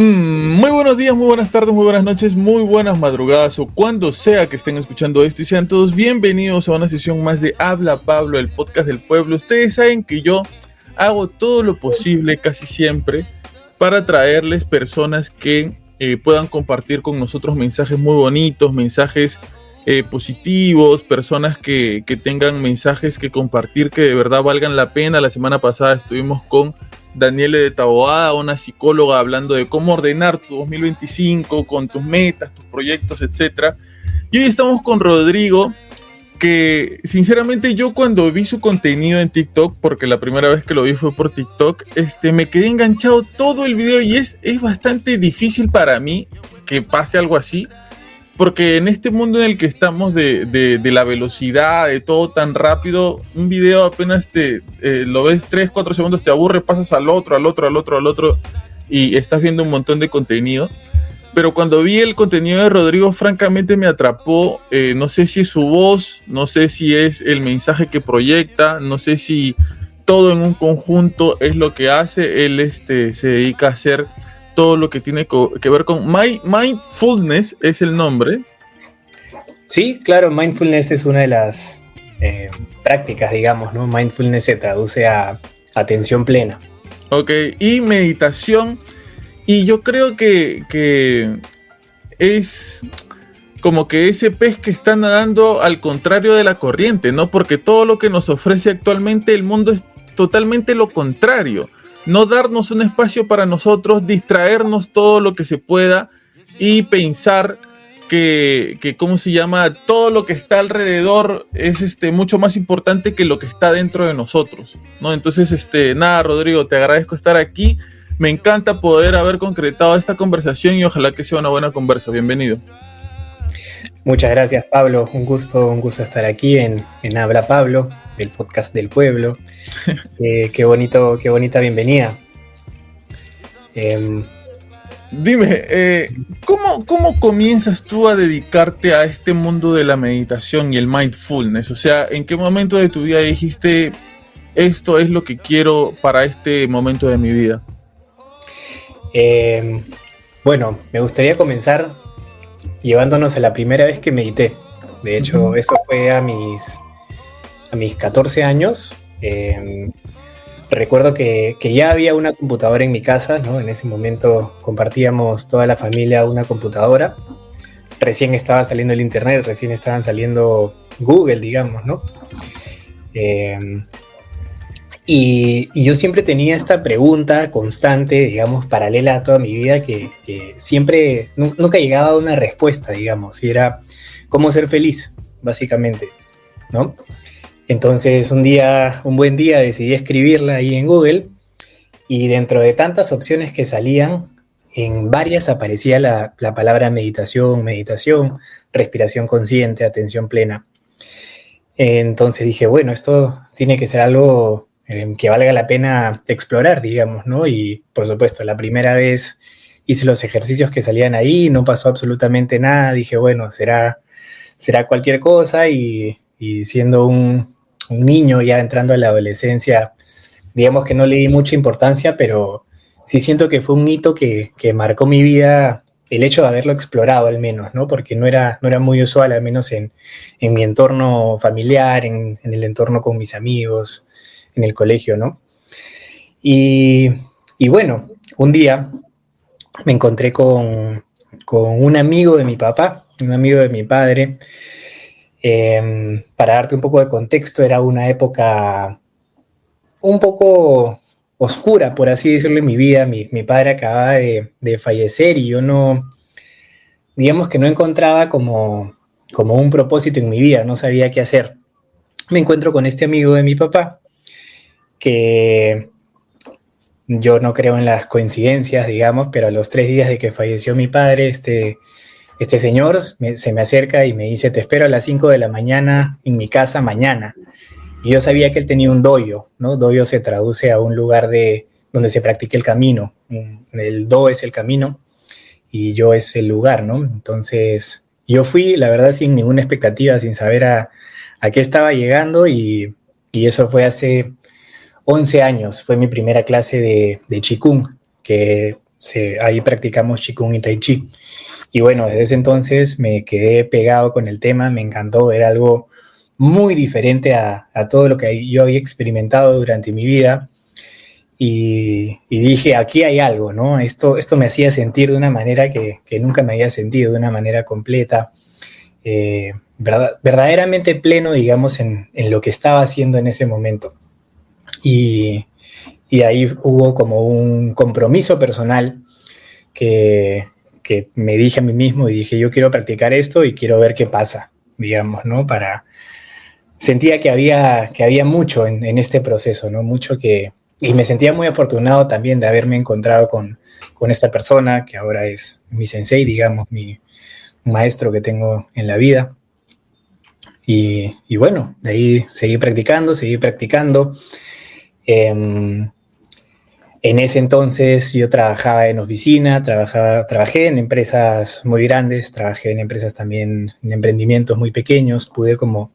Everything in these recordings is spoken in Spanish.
Muy buenos días, muy buenas tardes, muy buenas noches, muy buenas madrugadas o cuando sea que estén escuchando esto y sean todos bienvenidos a una sesión más de Habla Pablo, el podcast del pueblo. Ustedes saben que yo hago todo lo posible casi siempre para traerles personas que puedan compartir con nosotros mensajes muy bonitos, mensajes positivos, personas que tengan mensajes que compartir que de verdad valgan la pena. La semana pasada estuvimos con Daniele de Taboada, una psicóloga, hablando de cómo ordenar tu 2025 con tus metas, tus proyectos, etc. Y hoy estamos con Rodrigo, que sinceramente yo cuando vi su contenido en TikTok, porque la primera vez que lo vi fue por TikTok, me quedé enganchado todo el video y es bastante difícil para mí que pase algo así, porque en este mundo en el que estamos de la velocidad, de todo tan rápido, un video apenas lo ves 3, 4 segundos, te aburre, pasas al otro, y estás viendo un montón de contenido. Pero cuando vi el contenido de Rodrigo, francamente me atrapó. No sé si es su voz, no sé si es el mensaje que proyecta, no sé si todo en un conjunto es lo que hace. Él se dedica a hacer todo lo que tiene que ver con mindfulness, es el nombre. Sí, claro, mindfulness es una de las prácticas, digamos, ¿no? Mindfulness se traduce a atención plena. Ok, y meditación. Y yo creo que es como que ese pez que está nadando al contrario de la corriente, ¿no? Porque todo lo que nos ofrece actualmente el mundo es totalmente lo contrario. No darnos un espacio para nosotros, distraernos todo lo que se pueda y pensar que ¿cómo se llama? Todo lo que está alrededor es mucho más importante que lo que está dentro de nosotros, ¿no? Entonces, nada, Rodrigo, te agradezco estar aquí. Me encanta poder haber concretado esta conversación y ojalá que sea una buena conversa. Bienvenido. Muchas gracias, Pablo. Un gusto estar aquí en Habla Pablo, el podcast del pueblo. Qué bonita bienvenida. Dime, ¿cómo comienzas tú a dedicarte a este mundo de la meditación y el mindfulness? O sea, ¿en qué momento de tu vida dijiste, esto es lo que quiero para este momento de mi vida? Bueno, me gustaría comenzar llevándonos a la primera vez que medité. De hecho, eso fue a mis 14 años. Recuerdo que ya había una computadora en mi casa, ¿no? En ese momento compartíamos toda la familia una computadora. Recién estaba saliendo el internet, recién estaban saliendo Google, digamos, ¿no? Y yo siempre tenía esta pregunta constante, digamos, paralela a toda mi vida, que siempre, nunca llegaba a una respuesta, digamos, y era cómo ser feliz, básicamente, ¿no? Entonces un buen día decidí escribirla ahí en Google y dentro de tantas opciones que salían, en varias aparecía la palabra meditación, respiración consciente, atención plena. Entonces dije, bueno, esto tiene que ser algo que valga la pena explorar, digamos, ¿no? Y por supuesto, la primera vez hice los ejercicios que salían ahí, no pasó absolutamente nada, dije, bueno, será cualquier cosa y siendo un niño ya entrando a la adolescencia, digamos que no le di mucha importancia, pero sí siento que fue un hito que marcó mi vida, el hecho de haberlo explorado al menos, ¿no? Porque no era muy usual, al menos en mi entorno familiar, en el entorno con mis amigos, en el colegio, ¿no? Y bueno, un día me encontré con un amigo de mi papá, un amigo de mi padre. Para darte un poco de contexto, era una época un poco oscura, por así decirlo, en mi vida. Mi padre acababa de fallecer y yo digamos que no encontraba como un propósito en mi vida, no sabía qué hacer. Me encuentro con este amigo de mi papá, que yo no creo en las coincidencias, digamos, pero a los 3 días de que falleció mi padre, este señor se me acerca y me dice, te espero a las 5 de la mañana en mi casa mañana. Y yo sabía que él tenía un doyo, ¿no? Doyo se traduce a un lugar donde se practica el camino. El do es el camino y yo es el lugar, ¿no? Entonces yo fui, la verdad, sin ninguna expectativa, sin saber a qué estaba llegando y eso fue hace 11 años. Fue mi primera clase de Qigong, que ahí practicamos Qigong y Tai Chi. Y bueno, desde ese entonces me quedé pegado con el tema, me encantó, era algo muy diferente a todo lo que yo había experimentado durante mi vida. Y dije, aquí hay algo, ¿no? Esto me hacía sentir de una manera que nunca me había sentido, de una manera completa, verdaderamente pleno, digamos, en lo que estaba haciendo en ese momento. Y ahí hubo como un compromiso personal que me dije a mí mismo y dije, yo quiero practicar esto y quiero ver qué pasa, digamos, ¿no? Sentía que había mucho en este proceso, ¿no? Y me sentía muy afortunado también de haberme encontrado con esta persona que ahora es mi sensei, digamos, mi maestro que tengo en la vida. Y bueno, de ahí seguí practicando. En ese entonces yo trabajaba en oficina, trabajé en empresas muy grandes, trabajé en empresas también, en emprendimientos muy pequeños, pude como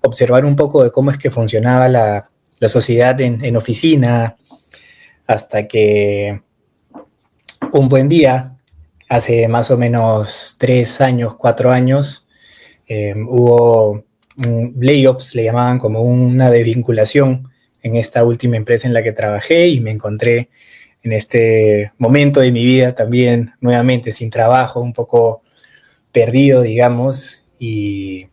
observar un poco de cómo es que funcionaba la sociedad en oficina, hasta que un buen día, hace más o menos 3 años, 4 años, hubo layoffs, le llamaban como una desvinculación en esta última empresa en la que trabajé y me encontré en este momento de mi vida también nuevamente sin trabajo, un poco perdido, digamos, y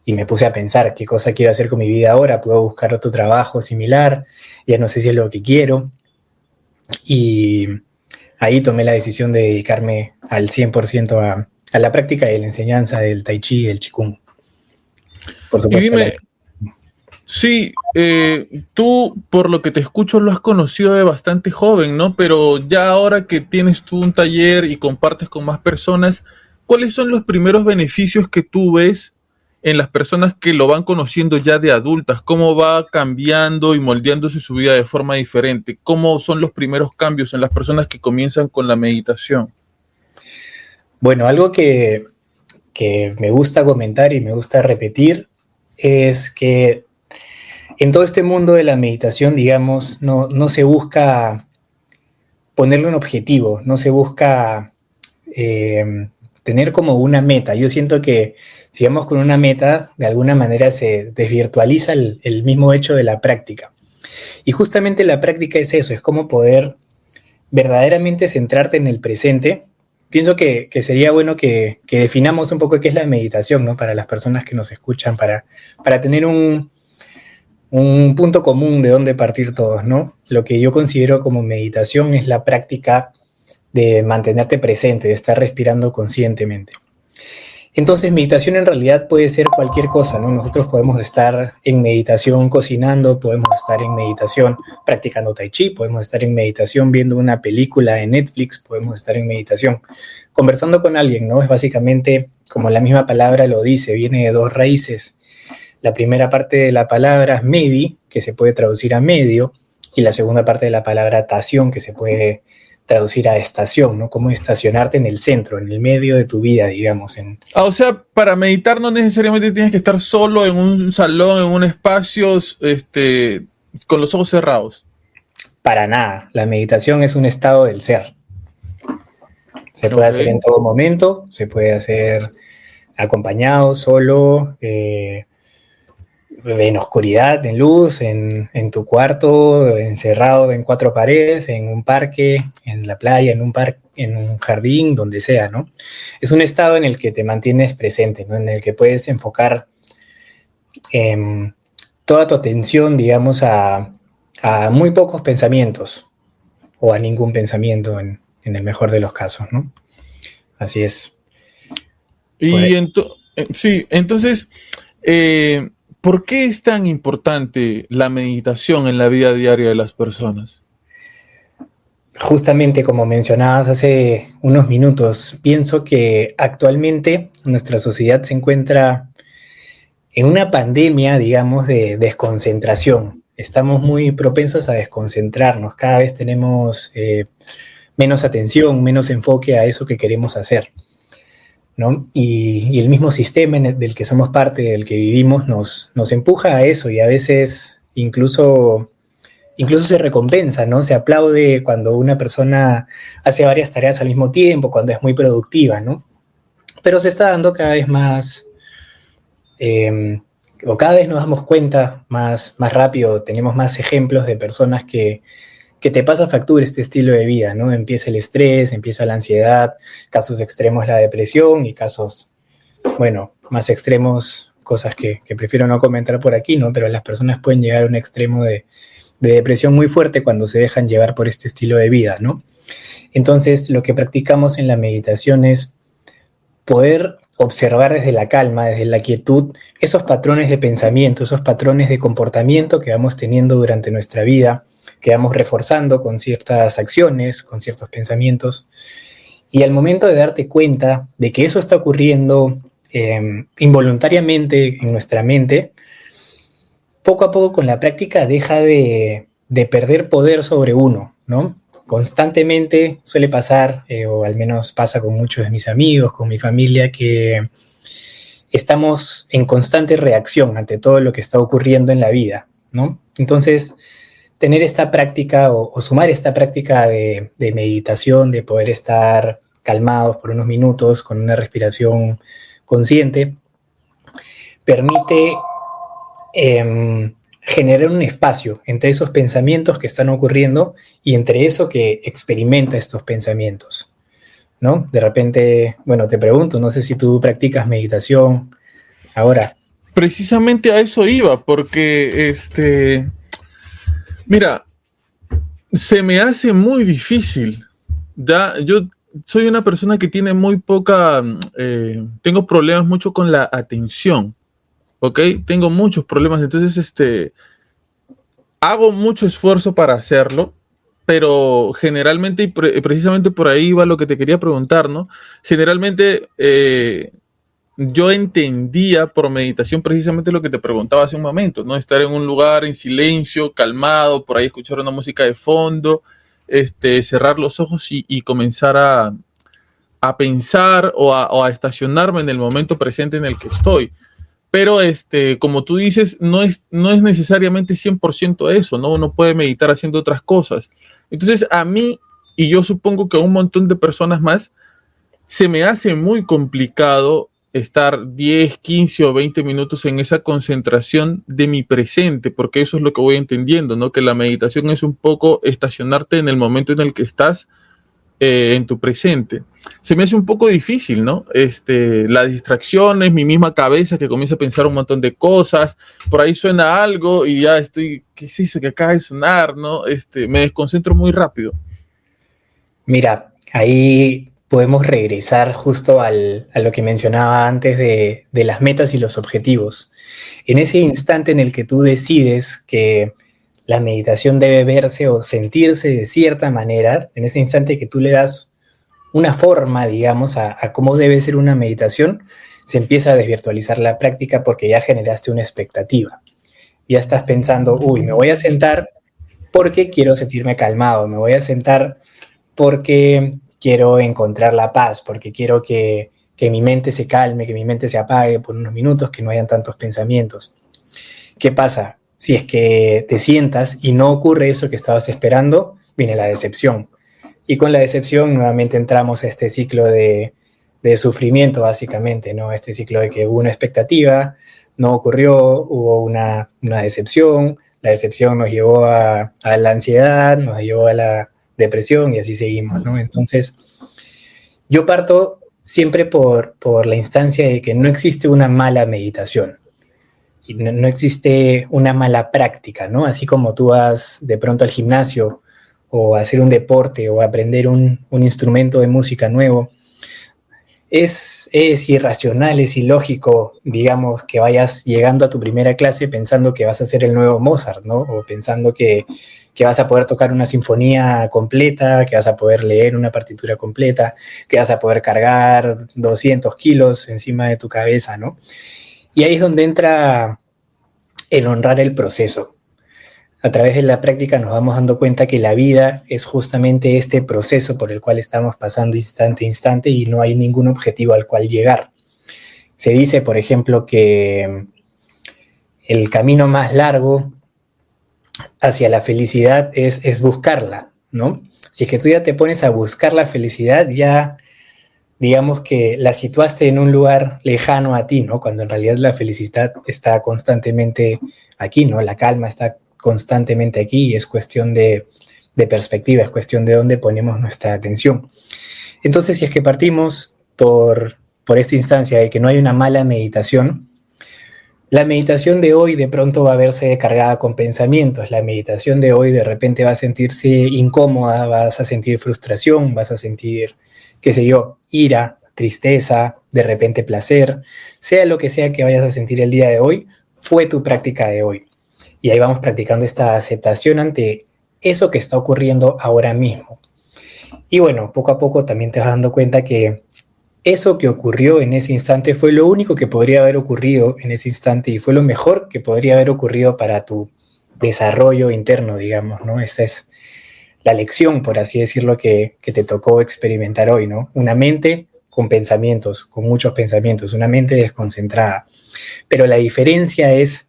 me puse a pensar qué cosa quiero hacer con mi vida ahora, puedo buscar otro trabajo similar, ya no sé si es lo que quiero, y ahí tomé la decisión de dedicarme al 100% a la práctica y la enseñanza del Tai Chi y del Qigong. Por supuesto. Y dime, sí, tú por lo que te escucho lo has conocido de bastante joven, ¿no? Pero ya ahora que tienes tú un taller y compartes con más personas, ¿cuáles son los primeros beneficios que tú ves en las personas que lo van conociendo ya de adultas? ¿Cómo va cambiando y moldeándose su vida de forma diferente? ¿Cómo son los primeros cambios en las personas que comienzan con la meditación? Bueno, algo que me gusta comentar y me gusta repetir es que en todo este mundo de la meditación, digamos, no se busca ponerle un objetivo, no se busca tener como una meta. Yo siento que si vamos con una meta, de alguna manera se desvirtualiza el mismo hecho de la práctica. Y justamente la práctica es eso, es como poder verdaderamente centrarte en el presente. Pienso que sería bueno que definamos un poco qué es la meditación, ¿no? Para las personas que nos escuchan, para tener un punto común de dónde partir todos, ¿no? Lo que yo considero como meditación es la práctica de mantenerte presente, de estar respirando conscientemente. Entonces, meditación en realidad puede ser cualquier cosa, ¿no? Nosotros podemos estar en meditación cocinando, podemos estar en meditación practicando tai chi, podemos estar en meditación viendo una película en Netflix, podemos estar en meditación conversando con alguien, ¿no? Es básicamente, como la misma palabra lo dice, viene de 2 raíces. La primera parte de la palabra es medi, que se puede traducir a medio, y la segunda parte de la palabra tación, que se puede traducir a estación, ¿no? Como estacionarte en el centro, en el medio de tu vida, digamos. O sea, para meditar no necesariamente tienes que estar solo en un salón, en un espacio, con los ojos cerrados. Para nada. La meditación es un estado del ser. Se puede hacer en todo momento, se puede hacer acompañado, solo, en oscuridad, en luz, en tu cuarto, encerrado en 4 paredes, en un parque, en la playa, en un jardín, donde sea, ¿no? Es un estado en el que te mantienes presente, ¿no? En el que puedes enfocar toda tu atención, digamos, a muy pocos pensamientos o a ningún pensamiento en el mejor de los casos, ¿no? Así es. Y sí, entonces, ¿por qué es tan importante la meditación en la vida diaria de las personas? Justamente como mencionabas hace unos minutos, pienso que actualmente nuestra sociedad se encuentra en una pandemia, digamos, de desconcentración. Estamos muy propensos a desconcentrarnos, cada vez tenemos menos atención, menos enfoque a eso que queremos hacer, ¿no? Y el mismo sistema del que somos parte, del que vivimos, nos empuja a eso y a veces incluso incluso se recompensa, ¿no? Se aplaude cuando una persona hace varias tareas al mismo tiempo, cuando es muy productiva, ¿no? Pero se está dando cada vez más, o cada vez nos damos cuenta más rápido, tenemos más ejemplos de personas que te pasa factura este estilo de vida, ¿no? Empieza el estrés, empieza la ansiedad, casos extremos la depresión y casos, bueno, más extremos, cosas que prefiero no comentar por aquí, ¿no? Pero las personas pueden llegar a un extremo de depresión muy fuerte cuando se dejan llevar por este estilo de vida, ¿no? Entonces, lo que practicamos en la meditación es poder observar desde la calma, desde la quietud, esos patrones de pensamiento, esos patrones de comportamiento que vamos teniendo durante nuestra vida, que vamos reforzando con ciertas acciones, con ciertos pensamientos. Y al momento de darte cuenta de que eso está ocurriendo involuntariamente en nuestra mente, poco a poco con la práctica deja de perder poder sobre uno, ¿no? Constantemente suele pasar, o al menos pasa con muchos de mis amigos, con mi familia, que estamos en constante reacción ante todo lo que está ocurriendo en la vida, ¿no? Entonces, tener esta práctica o sumar esta práctica de meditación, de poder estar calmados por unos minutos con una respiración consciente, permite generar un espacio entre esos pensamientos que están ocurriendo y entre eso que experimenta estos pensamientos, ¿no? De repente, bueno, te pregunto, no sé si tú practicas meditación ahora. Precisamente a eso iba, porque mira, se me hace muy difícil. Ya, yo soy una persona que tiene muy poca, tengo problemas mucho con la atención, ¿ok? Tengo muchos problemas, entonces hago mucho esfuerzo para hacerlo, pero generalmente, y precisamente por ahí va lo que te quería preguntar, ¿no? Generalmente yo entendía por meditación precisamente lo que te preguntaba hace un momento, ¿no? Estar en un lugar en silencio, calmado, por ahí escuchar una música de fondo, cerrar los ojos y comenzar a pensar o a estacionarme en el momento presente en el que estoy. Pero como tú dices, no es necesariamente 100% eso, ¿no? Uno puede meditar haciendo otras cosas. Entonces, a mí, y yo supongo que a un montón de personas más, se me hace muy complicado estar 10, 15 o 20 minutos en esa concentración de mi presente, porque eso es lo que voy entendiendo, ¿no? Que la meditación es un poco estacionarte en el momento en el que estás en tu presente. Se me hace un poco difícil, ¿no? La distracción es mi misma cabeza que comienza a pensar un montón de cosas, por ahí suena algo y ya estoy, ¿qué es eso que acaba de sonar, ¿no? Me desconcentro muy rápido. Mira, ahí podemos regresar justo a lo que mencionaba antes de las metas y los objetivos. En ese instante en el que tú decides que la meditación debe verse o sentirse de cierta manera, en ese instante que tú le das una forma, digamos, a cómo debe ser una meditación, se empieza a desvirtualizar la práctica porque ya generaste una expectativa. Ya estás pensando, uy, me voy a sentar porque quiero sentirme calmado, me voy a sentar porque quiero encontrar la paz, porque quiero que mi mente se calme, que mi mente se apague por unos minutos, que no hayan tantos pensamientos. ¿Qué pasa? Si es que te sientas y no ocurre eso que estabas esperando, viene la decepción. Y con la decepción nuevamente entramos a este ciclo de sufrimiento, básicamente, ¿no? Este ciclo de que hubo una expectativa, no ocurrió, hubo una decepción, la decepción nos llevó a la ansiedad, nos llevó a la depresión y así seguimos, ¿no? Entonces, yo parto siempre por la instancia de que no existe una mala meditación. Y no existe una mala práctica, ¿no? Así como tú vas de pronto al gimnasio o a hacer un deporte o a aprender un instrumento de música nuevo, es irracional, es ilógico, digamos, que vayas llegando a tu primera clase pensando que vas a ser el nuevo Mozart, ¿no? O pensando que vas a poder tocar una sinfonía completa, que vas a poder leer una partitura completa, que vas a poder cargar 200 kilos encima de tu cabeza, ¿no? Y ahí es donde entra el honrar el proceso. A través de la práctica nos vamos dando cuenta que la vida es justamente este proceso por el cual estamos pasando instante a instante y no hay ningún objetivo al cual llegar. Se dice, por ejemplo, que el camino más largo hacia la felicidad es buscarla, ¿no? Si es que tú ya te pones a buscar la felicidad, ya digamos que la situaste en un lugar lejano a ti, ¿no? Cuando en realidad la felicidad está constantemente aquí, ¿no? La calma está constantemente aquí y es cuestión de perspectiva, es cuestión de dónde ponemos nuestra atención. Entonces, si es que partimos por esta instancia de que no hay una mala meditación, la meditación de hoy de pronto va a verse cargada con pensamientos. La meditación de hoy de repente va a sentirse incómoda, vas a sentir frustración, vas a sentir, qué sé yo, ira, tristeza, de repente placer. Sea lo que sea que vayas a sentir el día de hoy, fue tu práctica de hoy. Y ahí vamos practicando esta aceptación ante eso que está ocurriendo ahora mismo. Y bueno, poco a poco también te vas dando cuenta que eso que ocurrió en ese instante fue lo único que podría haber ocurrido en ese instante y fue lo mejor que podría haber ocurrido para tu desarrollo interno, digamos, ¿no? Esa es la lección, por así decirlo, que te tocó experimentar hoy, ¿no? Una mente con pensamientos, con muchos pensamientos, una mente desconcentrada. Pero la diferencia es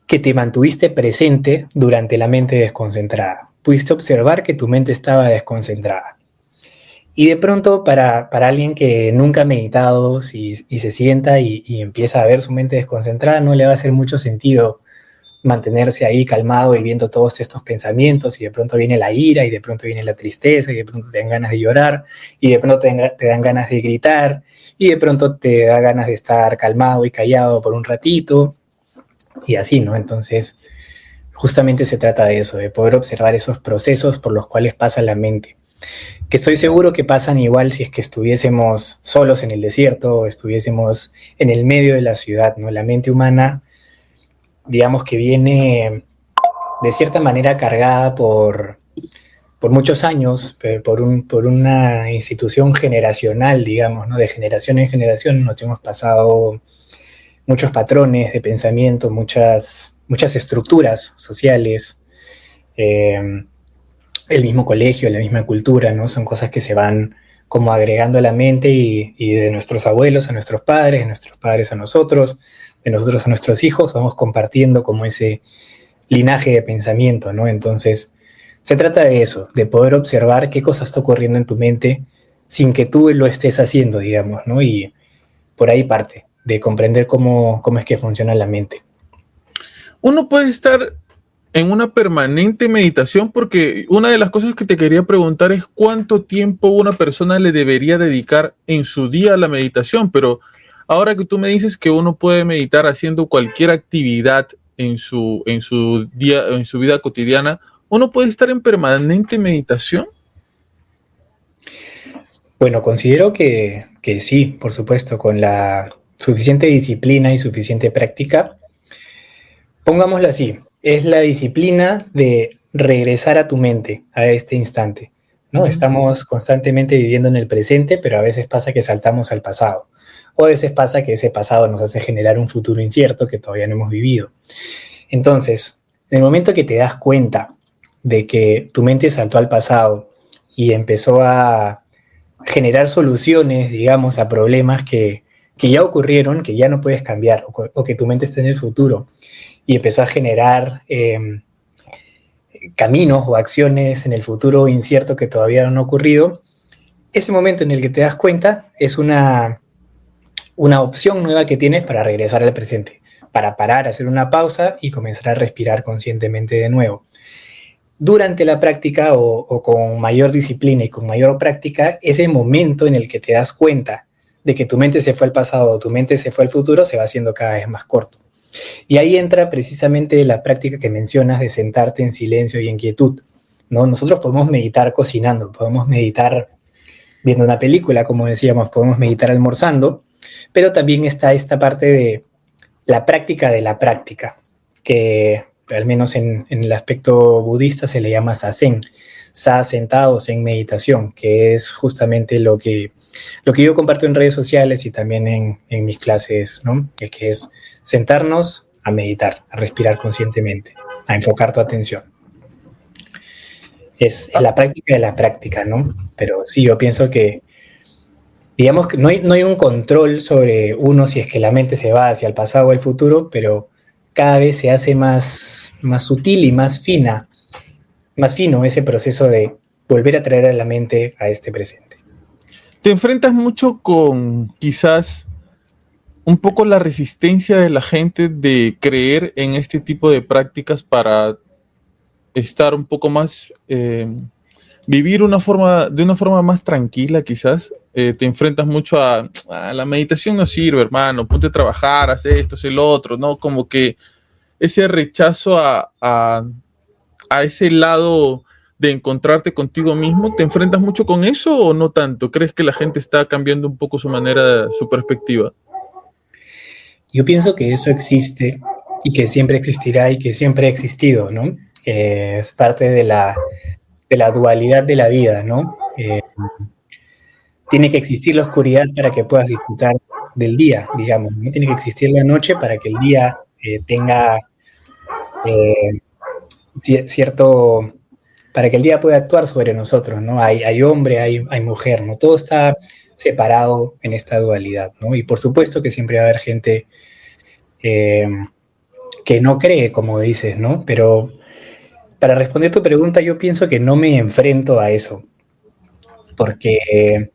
que te mantuviste presente durante la mente desconcentrada. Pudiste observar que tu mente estaba desconcentrada. Y de pronto, para alguien que nunca ha meditado y se sienta y empieza a ver su mente desconcentrada, no le va a hacer mucho sentido mantenerse ahí calmado y viendo todos estos pensamientos, y de pronto viene la ira, y de pronto viene la tristeza, y de pronto te dan ganas de llorar, y de pronto te dan ganas de gritar, y de pronto te da ganas de estar calmado y callado por un ratito, y así, ¿no? Entonces, justamente se trata de eso, de poder observar esos procesos por los cuales pasa la mente, que estoy seguro que pasan igual si es que estuviésemos solos en el desierto o estuviésemos en el medio de la ciudad, ¿no? La mente humana, digamos que viene de cierta manera cargada por muchos años, por una institución generacional, digamos, ¿no? De generación en generación nos hemos pasado muchos patrones de pensamiento, muchas estructuras sociales, el mismo colegio, la misma cultura, ¿no? Son cosas que se van como agregando a la mente y de nuestros abuelos a nuestros padres, de nuestros padres a nosotros, de nosotros a nuestros hijos, vamos compartiendo como ese linaje de pensamiento, ¿no? Entonces, se trata de eso, de poder observar qué cosa está ocurriendo en tu mente sin que tú lo estés haciendo, digamos, ¿no? Y por ahí parte, de comprender cómo es que funciona la mente. Uno puede estar en una permanente meditación, porque una de las cosas que te quería preguntar es cuánto tiempo una persona le debería dedicar en su día a la meditación, pero ahora que tú me dices que uno puede meditar haciendo cualquier actividad en su día, en su vida cotidiana, ¿uno puede estar en permanente meditación? Bueno, considero que sí, por supuesto, con la suficiente disciplina y suficiente práctica. Pongámoslo así, es la disciplina de regresar a tu mente a este instante, ¿no? Estamos constantemente viviendo en el presente, pero a veces pasa que saltamos al pasado, o a veces pasa que ese pasado nos hace generar un futuro incierto que todavía no hemos vivido. Entonces, en el momento que te das cuenta de que tu mente saltó al pasado y empezó a generar soluciones, digamos, a problemas que ya ocurrieron, que ya no puedes cambiar, o que tu mente está en el futuro, y empezó a generar caminos o acciones en el futuro incierto que todavía no han ocurrido, ese momento en el que te das cuenta es una opción nueva que tienes para regresar al presente, para parar, hacer una pausa y comenzar a respirar conscientemente de nuevo. Durante la práctica o con mayor disciplina y con mayor práctica, ese momento en el que te das cuenta de que tu mente se fue al pasado o tu mente se fue al futuro se va haciendo cada vez más corto. Y ahí entra precisamente la práctica que mencionas de sentarte en silencio y en quietud, ¿no? Nosotros podemos meditar cocinando, podemos meditar viendo una película, como decíamos, podemos meditar almorzando, pero también está esta parte de la práctica, que al menos en el aspecto budista se le llama sasen, sa sentado, zen meditación, que es justamente lo que yo comparto en redes sociales y también en mis clases, ¿no? Que es sentarnos a meditar, a respirar conscientemente, a enfocar tu atención. Es la práctica de la práctica, ¿no? Pero sí, yo pienso que, digamos que no hay un control sobre uno si es que la mente se va hacia el pasado o el futuro, pero cada vez se hace más sutil y más fino ese proceso de volver a traer a la mente a este presente. Te enfrentas mucho con quizás un poco la resistencia de la gente de creer en este tipo de prácticas para estar un poco más, vivir de una forma más tranquila quizás. Te enfrentas mucho a la meditación no sirve, hermano, ponte a trabajar, haz esto, haz el otro, ¿no? Como que ese rechazo a ese lado de encontrarte contigo mismo, ¿te enfrentas mucho con eso o no tanto? ¿Crees que la gente está cambiando un poco su perspectiva? Yo pienso que eso existe y que siempre existirá y que siempre ha existido, ¿no? Es parte de la dualidad de la vida, ¿no? Tiene que existir la oscuridad para que puedas disfrutar del día, digamos, ¿no? Tiene que existir la noche para que el día tenga eh, cierto, para que el día pueda actuar sobre nosotros, ¿no? Hay hombre, hay mujer, ¿no? Todo está separado en esta dualidad, ¿no? Y por supuesto que siempre va a haber gente eh, que no cree, como dices, ¿no? Pero para responder tu pregunta, yo pienso que no me enfrento a eso, porque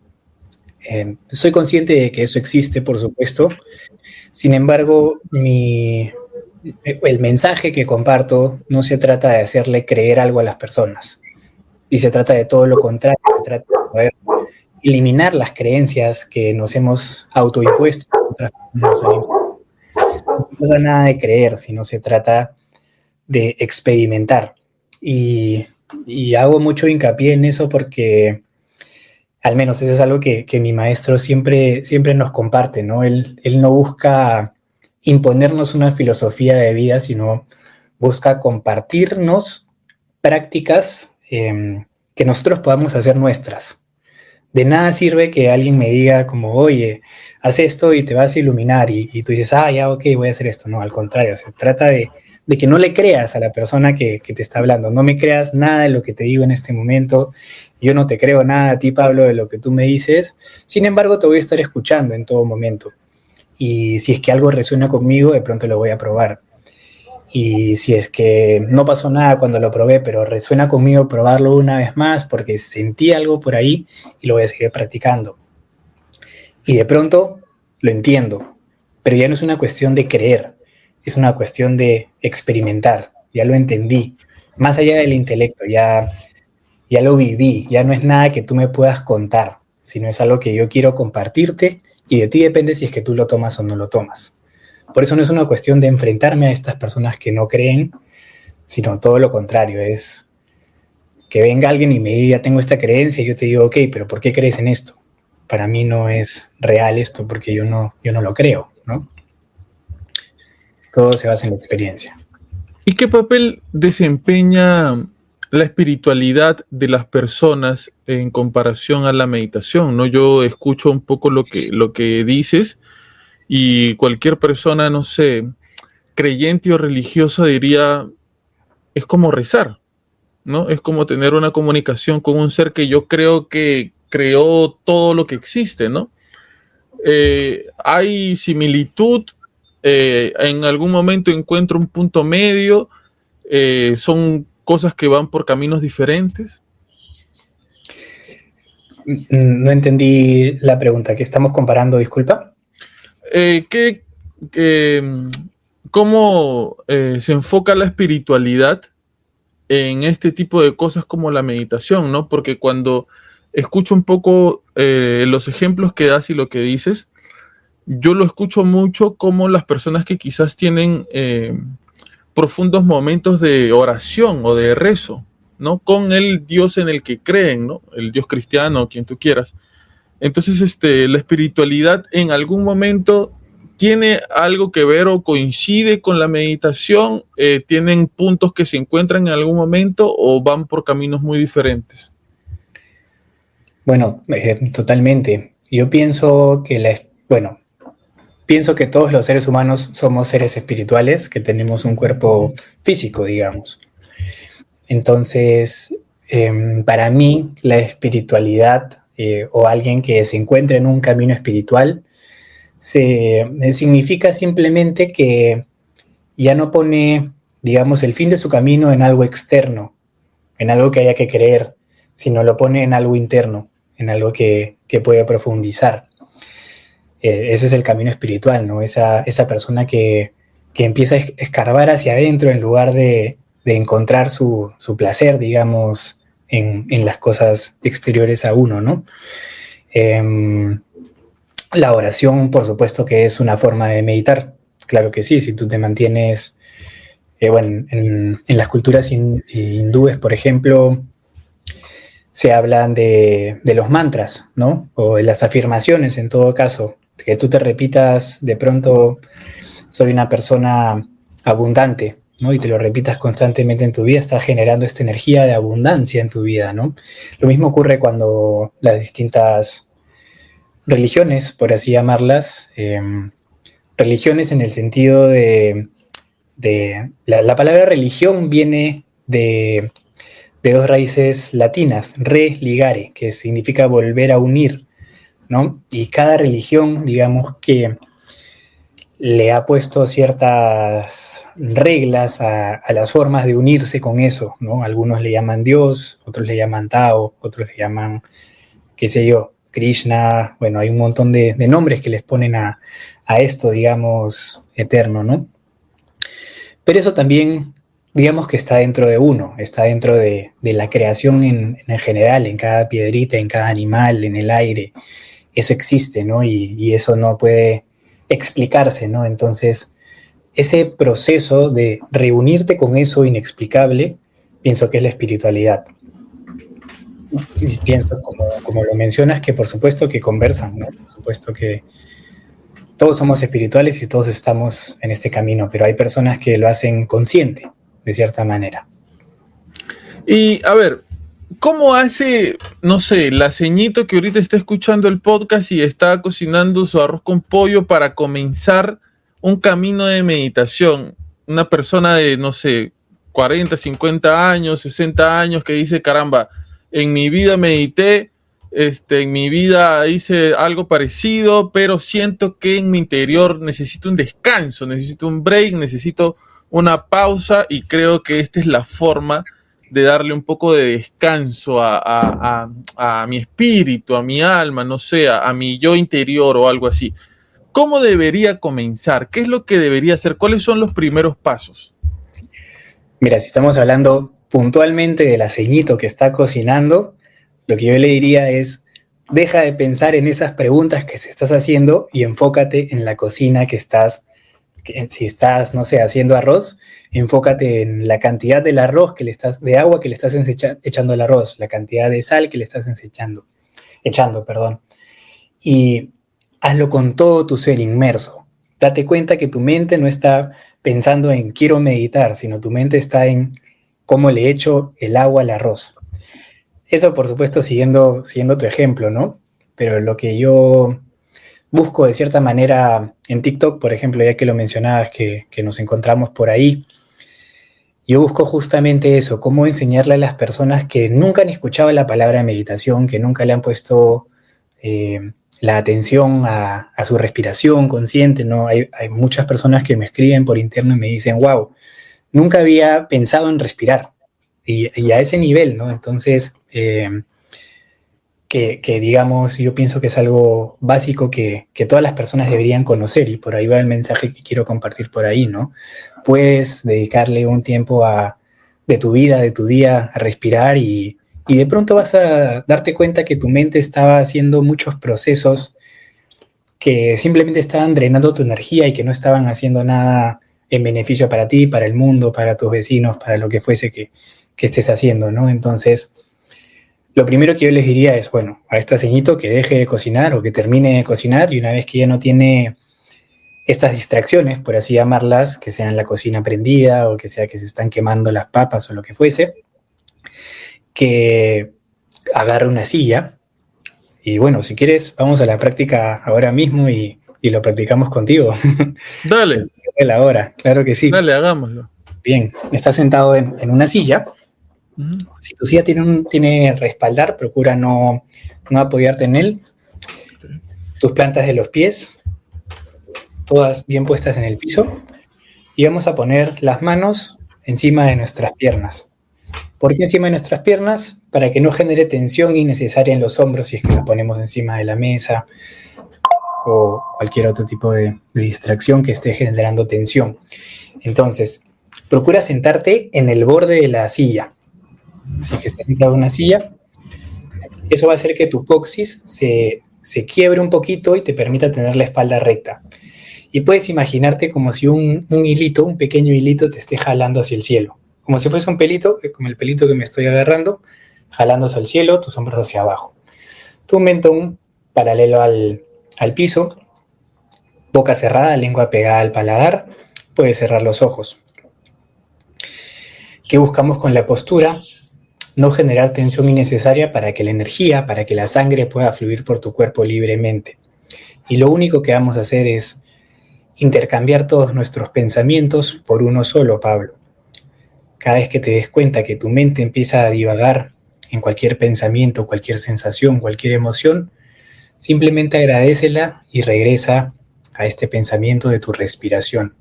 soy consciente de que eso existe, por supuesto. Sin embargo, el mensaje que comparto no se trata de hacerle creer algo a las personas, y se trata de todo lo contrario, se trata de poder eliminar las creencias que nos hemos autoimpuesto. Otras personas no se trata nada de creer, sino se trata de experimentar. Y hago mucho hincapié en eso porque al menos eso es algo que mi maestro siempre nos comparte, ¿no? Él no busca imponernos una filosofía de vida, sino busca compartirnos prácticas que nosotros podamos hacer nuestras. De nada sirve que alguien me diga como, oye, haz esto y te vas a iluminar, y tú dices, ya, ok, voy a hacer esto. No, al contrario, se trata de que no le creas a la persona que te está hablando. No me creas nada de lo que te digo en este momento. Yo no te creo nada a ti, Pablo, de lo que tú me dices. Sin embargo, te voy a estar escuchando en todo momento. Y si es que algo resuena conmigo, de pronto lo voy a probar. Y si es que no pasó nada cuando lo probé, pero resuena conmigo probarlo una vez más porque sentí algo por ahí, y lo voy a seguir practicando. Y de pronto lo entiendo, pero ya no es una cuestión de creer, es una cuestión de experimentar. Ya lo entendí, más allá del intelecto, ya lo viví, ya no es nada que tú me puedas contar, sino es algo que yo quiero compartirte, y de ti depende si es que tú lo tomas o no lo tomas. Por eso no es una cuestión de enfrentarme a estas personas que no creen, sino todo lo contrario, es que venga alguien y me diga, tengo esta creencia, y yo te digo, ok, pero ¿por qué crees en esto? Para mí no es real esto porque yo no lo creo, ¿no? Todo se basa en la experiencia. ¿Y qué papel desempeña la espiritualidad de las personas en comparación a la meditación? ¿No? Yo escucho un poco lo que dices, y cualquier persona, no sé, creyente o religiosa diría, es como rezar, ¿no? Es como tener una comunicación con un ser que yo creo que creó todo lo que existe, ¿no? Hay similitud, en algún momento encuentro un punto medio, son cosas que van por caminos diferentes. No entendí la pregunta. ¿Qué estamos comparando? Disculpa. ¿Qué, cómo se enfoca la espiritualidad en este tipo de cosas como la meditación, ¿no? Porque cuando escucho un poco los ejemplos que das y lo que dices, yo lo escucho mucho como las personas que quizás tienen profundos momentos de oración o de rezo, ¿no? Con el Dios en el que creen, ¿no? El Dios cristiano, quien tú quieras. Entonces, la espiritualidad en algún momento tiene algo que ver o coincide con la meditación, tienen puntos que se encuentran en algún momento o van por caminos muy diferentes. Bueno, totalmente. Yo pienso pienso que todos los seres humanos somos seres espirituales que tenemos un cuerpo físico, digamos. Entonces, para mí, la espiritualidad o alguien que se encuentra en un camino espiritual significa simplemente que ya no pone, digamos, el fin de su camino en algo externo, en algo que haya que creer, sino lo pone en algo interno, en algo que puede profundizar. Ese es el camino espiritual, ¿no? Esa persona que empieza a escarbar hacia adentro en lugar de encontrar su placer, digamos, en las cosas exteriores a uno, ¿no? La oración, por supuesto, que es una forma de meditar. Claro que sí, si tú te mantienes, bueno, en las culturas hindúes, por ejemplo, se hablan de los mantras, ¿no? O de las afirmaciones, en todo caso, que tú te repitas de pronto, soy una persona abundante, ¿no? Y te lo repitas constantemente en tu vida, estás generando esta energía de abundancia en tu vida, ¿no? Lo mismo ocurre cuando las distintas religiones, por así llamarlas, religiones en el sentido de la palabra religión viene de dos raíces latinas, religare, que significa volver a unir, ¿no? Y cada religión, digamos que le ha puesto ciertas reglas a las formas de unirse con eso, ¿no? Algunos le llaman Dios, otros le llaman Tao, otros le llaman, qué sé yo, Krishna. Bueno, hay un montón de nombres que les ponen a esto, digamos, eterno, ¿no? Pero eso también, digamos que está dentro de uno, está dentro de la creación en general, en cada piedrita, en cada animal, en el aire. Eso existe, ¿no? Y eso no puede explicarse, ¿no? Entonces, ese proceso de reunirte con eso inexplicable, pienso que es la espiritualidad. Y pienso, como lo mencionas, que por supuesto que conversan, ¿no? Por supuesto que todos somos espirituales y todos estamos en este camino, pero hay personas que lo hacen consciente, de cierta manera. Y, a ver, ¿cómo hace, no sé, la ceñito que ahorita está escuchando el podcast y está cocinando su arroz con pollo para comenzar un camino de meditación? Una persona de, no sé, 40, 50 años, 60 años que dice, caramba, en mi vida medité, en mi vida hice algo parecido, pero siento que en mi interior necesito un descanso, necesito un break, necesito una pausa y creo que esta es la forma de darle un poco de descanso a mi espíritu, a mi alma, no sé, a mi yo interior o algo así. ¿Cómo debería comenzar? ¿Qué es lo que debería hacer? ¿Cuáles son los primeros pasos? Mira, si estamos hablando puntualmente del aceñito que está cocinando, lo que yo le diría es, deja de pensar en esas preguntas que te estás haciendo y enfócate en la cocina que si estás, no sé, haciendo arroz, enfócate en la cantidad del arroz de agua que le estás echando al arroz, la cantidad de sal que le estás echando, perdón. Y hazlo con todo tu ser inmerso. Date cuenta que tu mente no está pensando en quiero meditar, sino tu mente está en cómo le echo el agua al arroz. Eso, por supuesto, siguiendo tu ejemplo, ¿no? Pero lo que yo busco de cierta manera en TikTok, por ejemplo, ya que lo mencionabas, que nos encontramos por ahí, yo busco justamente eso, cómo enseñarle a las personas que nunca han escuchado la palabra meditación, que nunca le han puesto la atención a su respiración consciente, ¿no? Hay muchas personas que me escriben por interno y me dicen, wow, nunca había pensado en respirar. Y a ese nivel, ¿no? Entonces, que digamos, yo pienso que es algo básico que todas las personas deberían conocer, y por ahí va el mensaje que quiero compartir por ahí, ¿no? Puedes dedicarle un tiempo de tu vida, de tu día, a respirar y de pronto vas a darte cuenta que tu mente estaba haciendo muchos procesos que simplemente estaban drenando tu energía y que no estaban haciendo nada en beneficio para ti, para el mundo, para tus vecinos, para lo que fuese que estés haciendo, ¿no? Entonces, lo primero que yo les diría es, bueno, a esta ceñito que deje de cocinar o que termine de cocinar, y una vez que ya no tiene estas distracciones, por así llamarlas, que sean la cocina prendida o que sea que se están quemando las papas o lo que fuese, que agarre una silla. Y bueno, si quieres, vamos a la práctica ahora mismo y lo practicamos contigo. Dale. La hora, claro que sí. Dale, hagámoslo. Bien, estás sentado en una silla. Si tu silla tiene respaldar, procura no apoyarte en él. Tus plantas de los pies, todas bien puestas en el piso. y vamos a poner las manos encima de nuestras piernas. ¿Por qué encima de nuestras piernas? Para que no genere tensión innecesaria en los hombros si es que los ponemos encima de la mesa o cualquier otro tipo de distracción que esté generando tensión. Entonces, procura sentarte en el borde de la silla. Si es que estás sentado en una silla, eso va a hacer que tu coxis se quiebre un poquito y te permita tener la espalda recta. Y puedes imaginarte como si un hilito, un pequeño hilito, te esté jalando hacia el cielo. Como si fuese un pelito, como el pelito que me estoy agarrando, jalando hacia el cielo, tus hombros hacia abajo. Tu mentón paralelo al piso, boca cerrada, lengua pegada al paladar, puedes cerrar los ojos. ¿Qué buscamos con la postura? No generar tensión innecesaria para que la energía, para que la sangre pueda fluir por tu cuerpo libremente. Y lo único que vamos a hacer es intercambiar todos nuestros pensamientos por uno solo, Pablo. Cada vez que te des cuenta que tu mente empieza a divagar en cualquier pensamiento, cualquier sensación, cualquier emoción, simplemente agradécela y regresa a este pensamiento de tu respiración.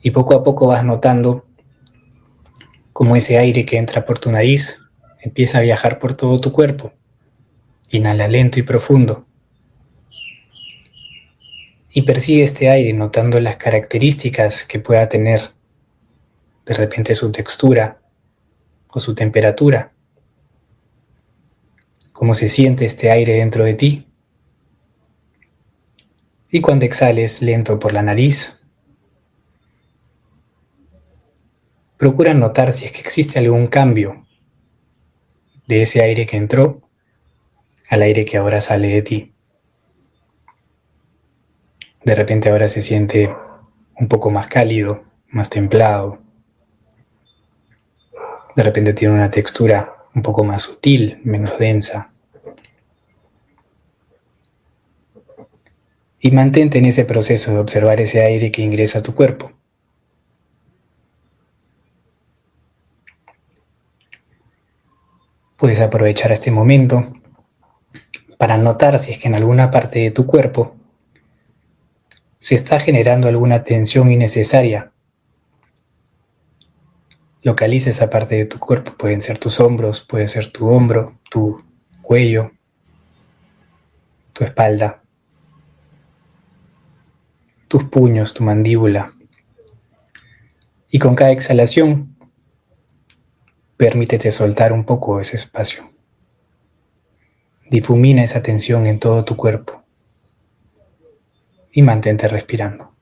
Y poco a poco vas notando cómo ese aire que entra por tu nariz empieza a viajar por todo tu cuerpo. Inhala lento y profundo. Y persigue este aire notando las características que pueda tener, de repente su textura o su temperatura. Cómo se siente este aire dentro de ti. Y cuando exhales lento por la nariz, procura notar si es que existe algún cambio de ese aire que entró al aire que ahora sale de ti. De repente ahora se siente un poco más cálido, más templado. De repente tiene una textura un poco más sutil, menos densa. Y mantente en ese proceso de observar ese aire que ingresa a tu cuerpo. Puedes aprovechar este momento para notar si es que en alguna parte de tu cuerpo se está generando alguna tensión innecesaria. Localiza esa parte de tu cuerpo, pueden ser tus hombros, puede ser tu hombro, tu cuello, tu espalda, tus puños, tu mandíbula. Y con cada exhalación, permítete soltar un poco ese espacio. Difumina esa tensión en todo tu cuerpo y mantente respirando.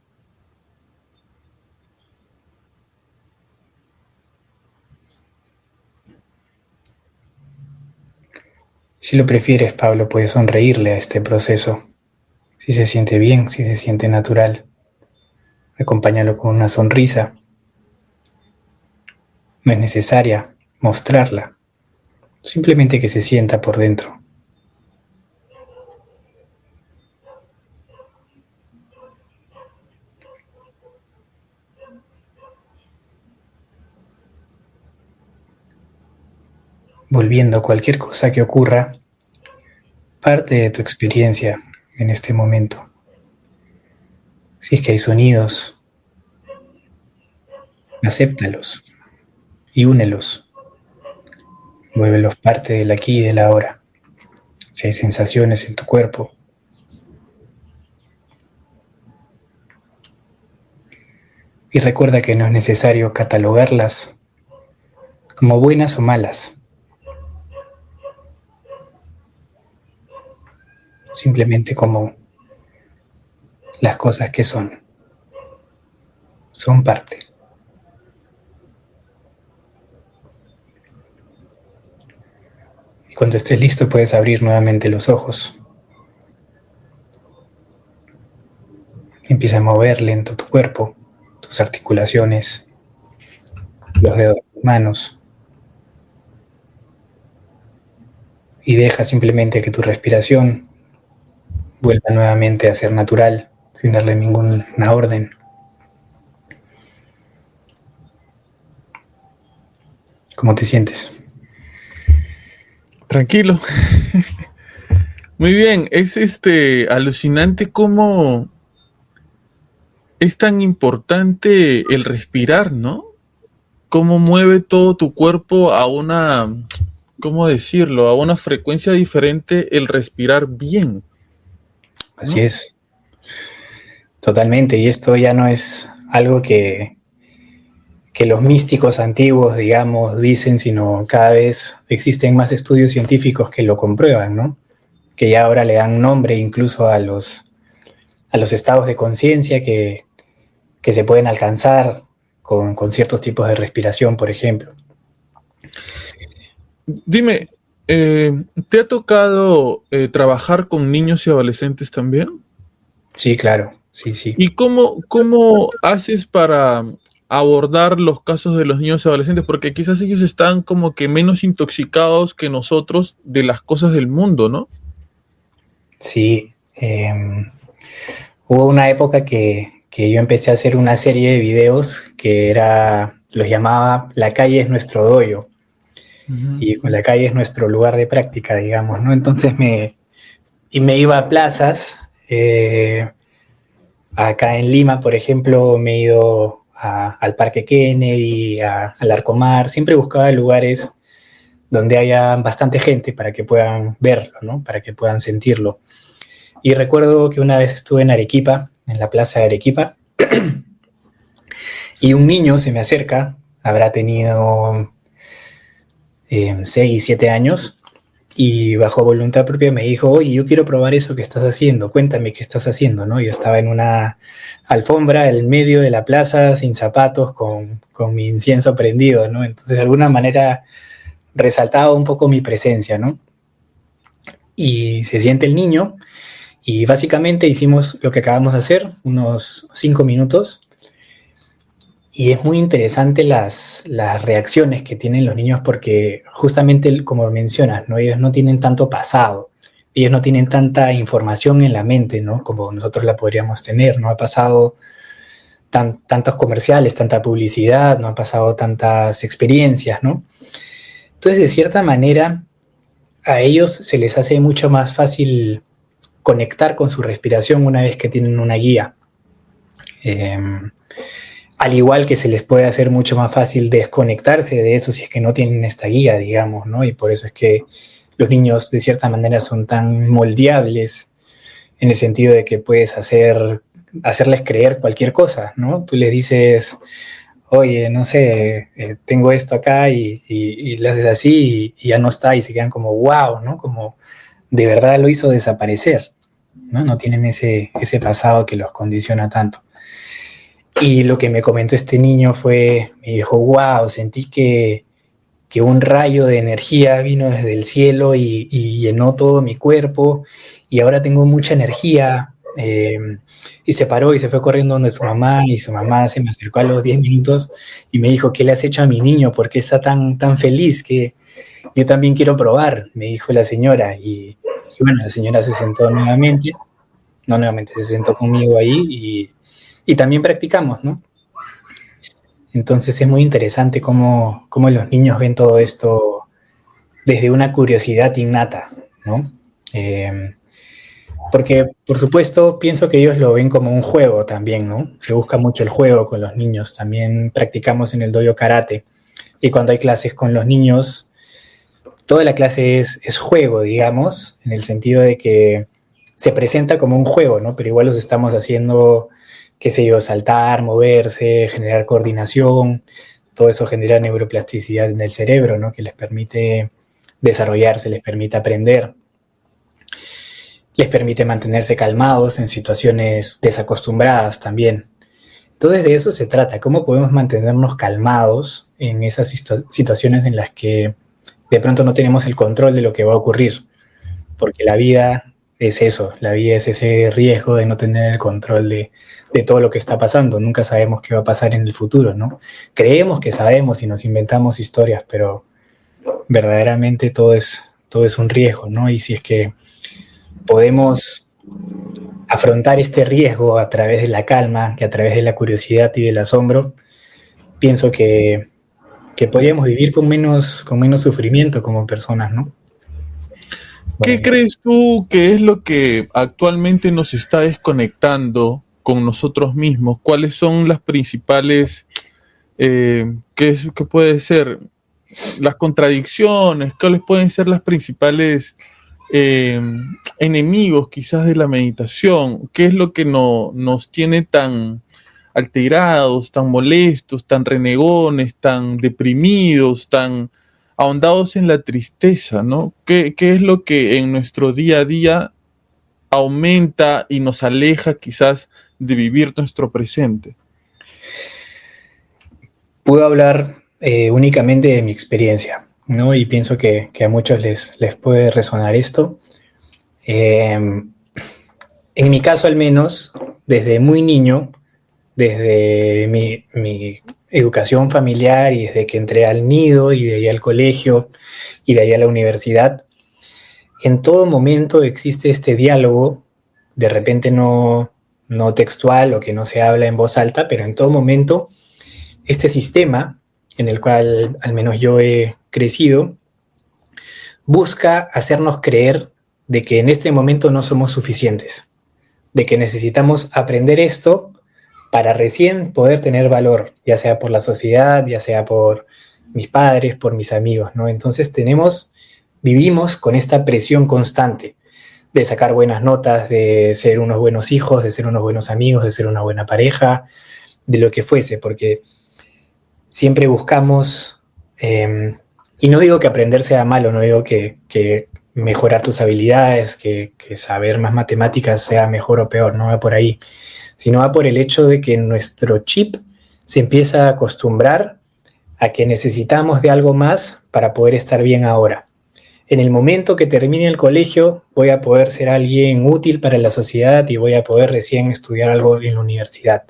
Si lo prefieres, Pablo, puedes sonreírle a este proceso. Si se siente bien, si se siente natural, acompáñalo con una sonrisa. No es necesaria mostrarla, simplemente que se sienta por dentro. Volviendo a cualquier cosa que ocurra, parte de tu experiencia en este momento. Si es que hay sonidos, acéptalos y únelos. Vuélvelos parte del aquí y del ahora. Si hay sensaciones en tu cuerpo, y recuerda que no es necesario catalogarlas como buenas o malas. Simplemente como las cosas que son parte. Y cuando estés listo puedes abrir nuevamente los ojos. Empieza a mover lento tu cuerpo, tus articulaciones, los dedos de tus manos. Y deja simplemente que tu respiración vuelva nuevamente a ser natural, sin darle ninguna orden. ¿Cómo te sientes? Tranquilo. Muy bien, es alucinante cómo es tan importante el respirar, ¿no? Cómo mueve todo tu cuerpo a una, ¿cómo decirlo? A una frecuencia diferente el respirar bien, Así ¿no? es, totalmente. Y esto ya no es algo que los místicos antiguos, digamos, dicen, sino cada vez existen más estudios científicos que lo comprueban, ¿no? Que ya ahora le dan nombre incluso a los estados de conciencia que se pueden alcanzar con ciertos tipos de respiración, por ejemplo. Dime, ¿te ha tocado trabajar con niños y adolescentes también? Sí, claro, sí, sí. ¿Y cómo haces para abordar los casos de los niños y adolescentes? Porque quizás ellos están como que menos intoxicados que nosotros de las cosas del mundo, ¿no? Sí, hubo una época que yo empecé a hacer una serie de videos que era, los llamaba La calle es nuestro doyo, Ujú. y la calle es nuestro lugar de práctica, digamos, ¿no? Entonces me iba a plazas, acá en Lima, por ejemplo, me he ido al Parque Kennedy, al Arcomar, siempre buscaba lugares donde haya bastante gente para que puedan verlo, ¿no? Para que puedan sentirlo. Y recuerdo que una vez estuve en Arequipa, en la plaza de Arequipa, y un niño se me acerca, habrá tenido 6, 7 años, y bajo voluntad propia me dijo, oye, yo quiero probar eso que estás haciendo, cuéntame qué estás haciendo, ¿no? Yo estaba en una alfombra en medio de la plaza, sin zapatos, con mi incienso prendido, ¿no? Entonces, de alguna manera, resaltaba un poco mi presencia, ¿no? Y se siente el niño, y básicamente hicimos lo que acabamos de hacer, unos 5 minutos, y es muy interesante las reacciones que tienen los niños porque justamente, como mencionas, ¿no? Ellos no tienen tanto pasado, ellos no tienen tanta información en la mente, ¿no? Como nosotros la podríamos tener, no ha pasado tantos comerciales, tanta publicidad, no ha pasado tantas experiencias, ¿no? Entonces, de cierta manera, a ellos se les hace mucho más fácil conectar con su respiración una vez que tienen una guía. Eh, Al igual que se les puede hacer mucho más fácil desconectarse de eso si es que no tienen esta guía, digamos, ¿no? Y por eso es que los niños de cierta manera son tan moldeables en el sentido de que puedes hacerles creer cualquier cosa, ¿no? Tú les dices, oye, no sé, tengo esto acá y le haces así y ya no está y se quedan como, wow, ¿no? Como de verdad lo hizo desaparecer, ¿no? No tienen ese pasado que los condiciona tanto. Y lo que me comentó este niño fue, me dijo, wow, sentí que un rayo de energía vino desde el cielo y llenó todo mi cuerpo y ahora tengo mucha energía. Y se paró y se fue corriendo donde su mamá y su mamá se me acercó a los 10 minutos y me dijo, ¿qué le has hecho a mi niño? ¿Por qué está tan feliz? Que yo también quiero probar, me dijo la señora. Y bueno, la señora se sentó nuevamente, no nuevamente, se sentó conmigo ahí y también practicamos, ¿no? Entonces es muy interesante cómo los niños ven todo esto desde una curiosidad innata, ¿no? Eh, Porque, por supuesto, pienso que ellos lo ven como un juego también, ¿no? Se busca mucho el juego con los niños. También practicamos en el dojo karate. Y cuando hay clases con los niños, toda la clase es juego, digamos, en el sentido de que se presenta como un juego, ¿no? Pero igual los estamos haciendo, qué sé yo, saltar, moverse, generar coordinación. Todo eso genera neuroplasticidad en el cerebro, ¿no? Que les permite desarrollarse, les permite aprender, les permite mantenerse calmados en situaciones desacostumbradas también. Entonces de eso se trata, cómo podemos mantenernos calmados en esas situaciones en las que de pronto no tenemos el control de lo que va a ocurrir, porque la vida es eso, la vida es ese riesgo de no tener el control de todo lo que está pasando, nunca sabemos qué va a pasar en el futuro, ¿no? Creemos que sabemos y nos inventamos historias, pero verdaderamente todo es un riesgo, ¿no? Y si es que podemos afrontar este riesgo a través de la calma, que a través de la curiosidad y del asombro, pienso que podríamos vivir con menos sufrimiento como personas, ¿no? Por ¿Qué ahí. crees tú que es lo que actualmente nos está desconectando? con nosotros mismos? ¿Cuáles son las principales, qué puede ser? Las contradicciones, ¿cuáles pueden ser las principales eh, enemigos quizás de la meditación? ¿Qué es lo que nos tiene tan alterados, tan molestos, tan renegones, tan deprimidos, tan ahondados en la tristeza, ¿no? ¿Qué es lo que en nuestro día a día aumenta y nos aleja quizás de vivir nuestro presente? Puedo hablar únicamente de mi experiencia, ¿no? Y pienso que a muchos les puede resonar esto. En mi caso, al menos, desde muy niño, desde mi educación familiar y desde que entré al nido y de ahí al colegio y de ahí a la universidad, en todo momento existe este diálogo, de repente no textual o que no se habla en voz alta, pero en todo momento este sistema en el cual al menos yo he crecido busca hacernos creer de que en este momento no somos suficientes, de que necesitamos aprender esto para recién poder tener valor, ya sea por la sociedad, ya sea por mis padres, por mis amigos, ¿no? Entonces vivimos con esta presión constante de sacar buenas notas, de ser unos buenos hijos, de ser unos buenos amigos, de ser una buena pareja, de lo que fuese, porque siempre buscamos, y no digo que aprender sea malo, no digo que mejorar tus habilidades, que saber más matemáticas sea mejor o peor, no va por ahí, sino va por el hecho de que nuestro chip se empieza a acostumbrar a que necesitamos de algo más para poder estar bien ahora. En el momento que termine el colegio voy a poder ser alguien útil para la sociedad y voy a poder recién estudiar algo en la universidad.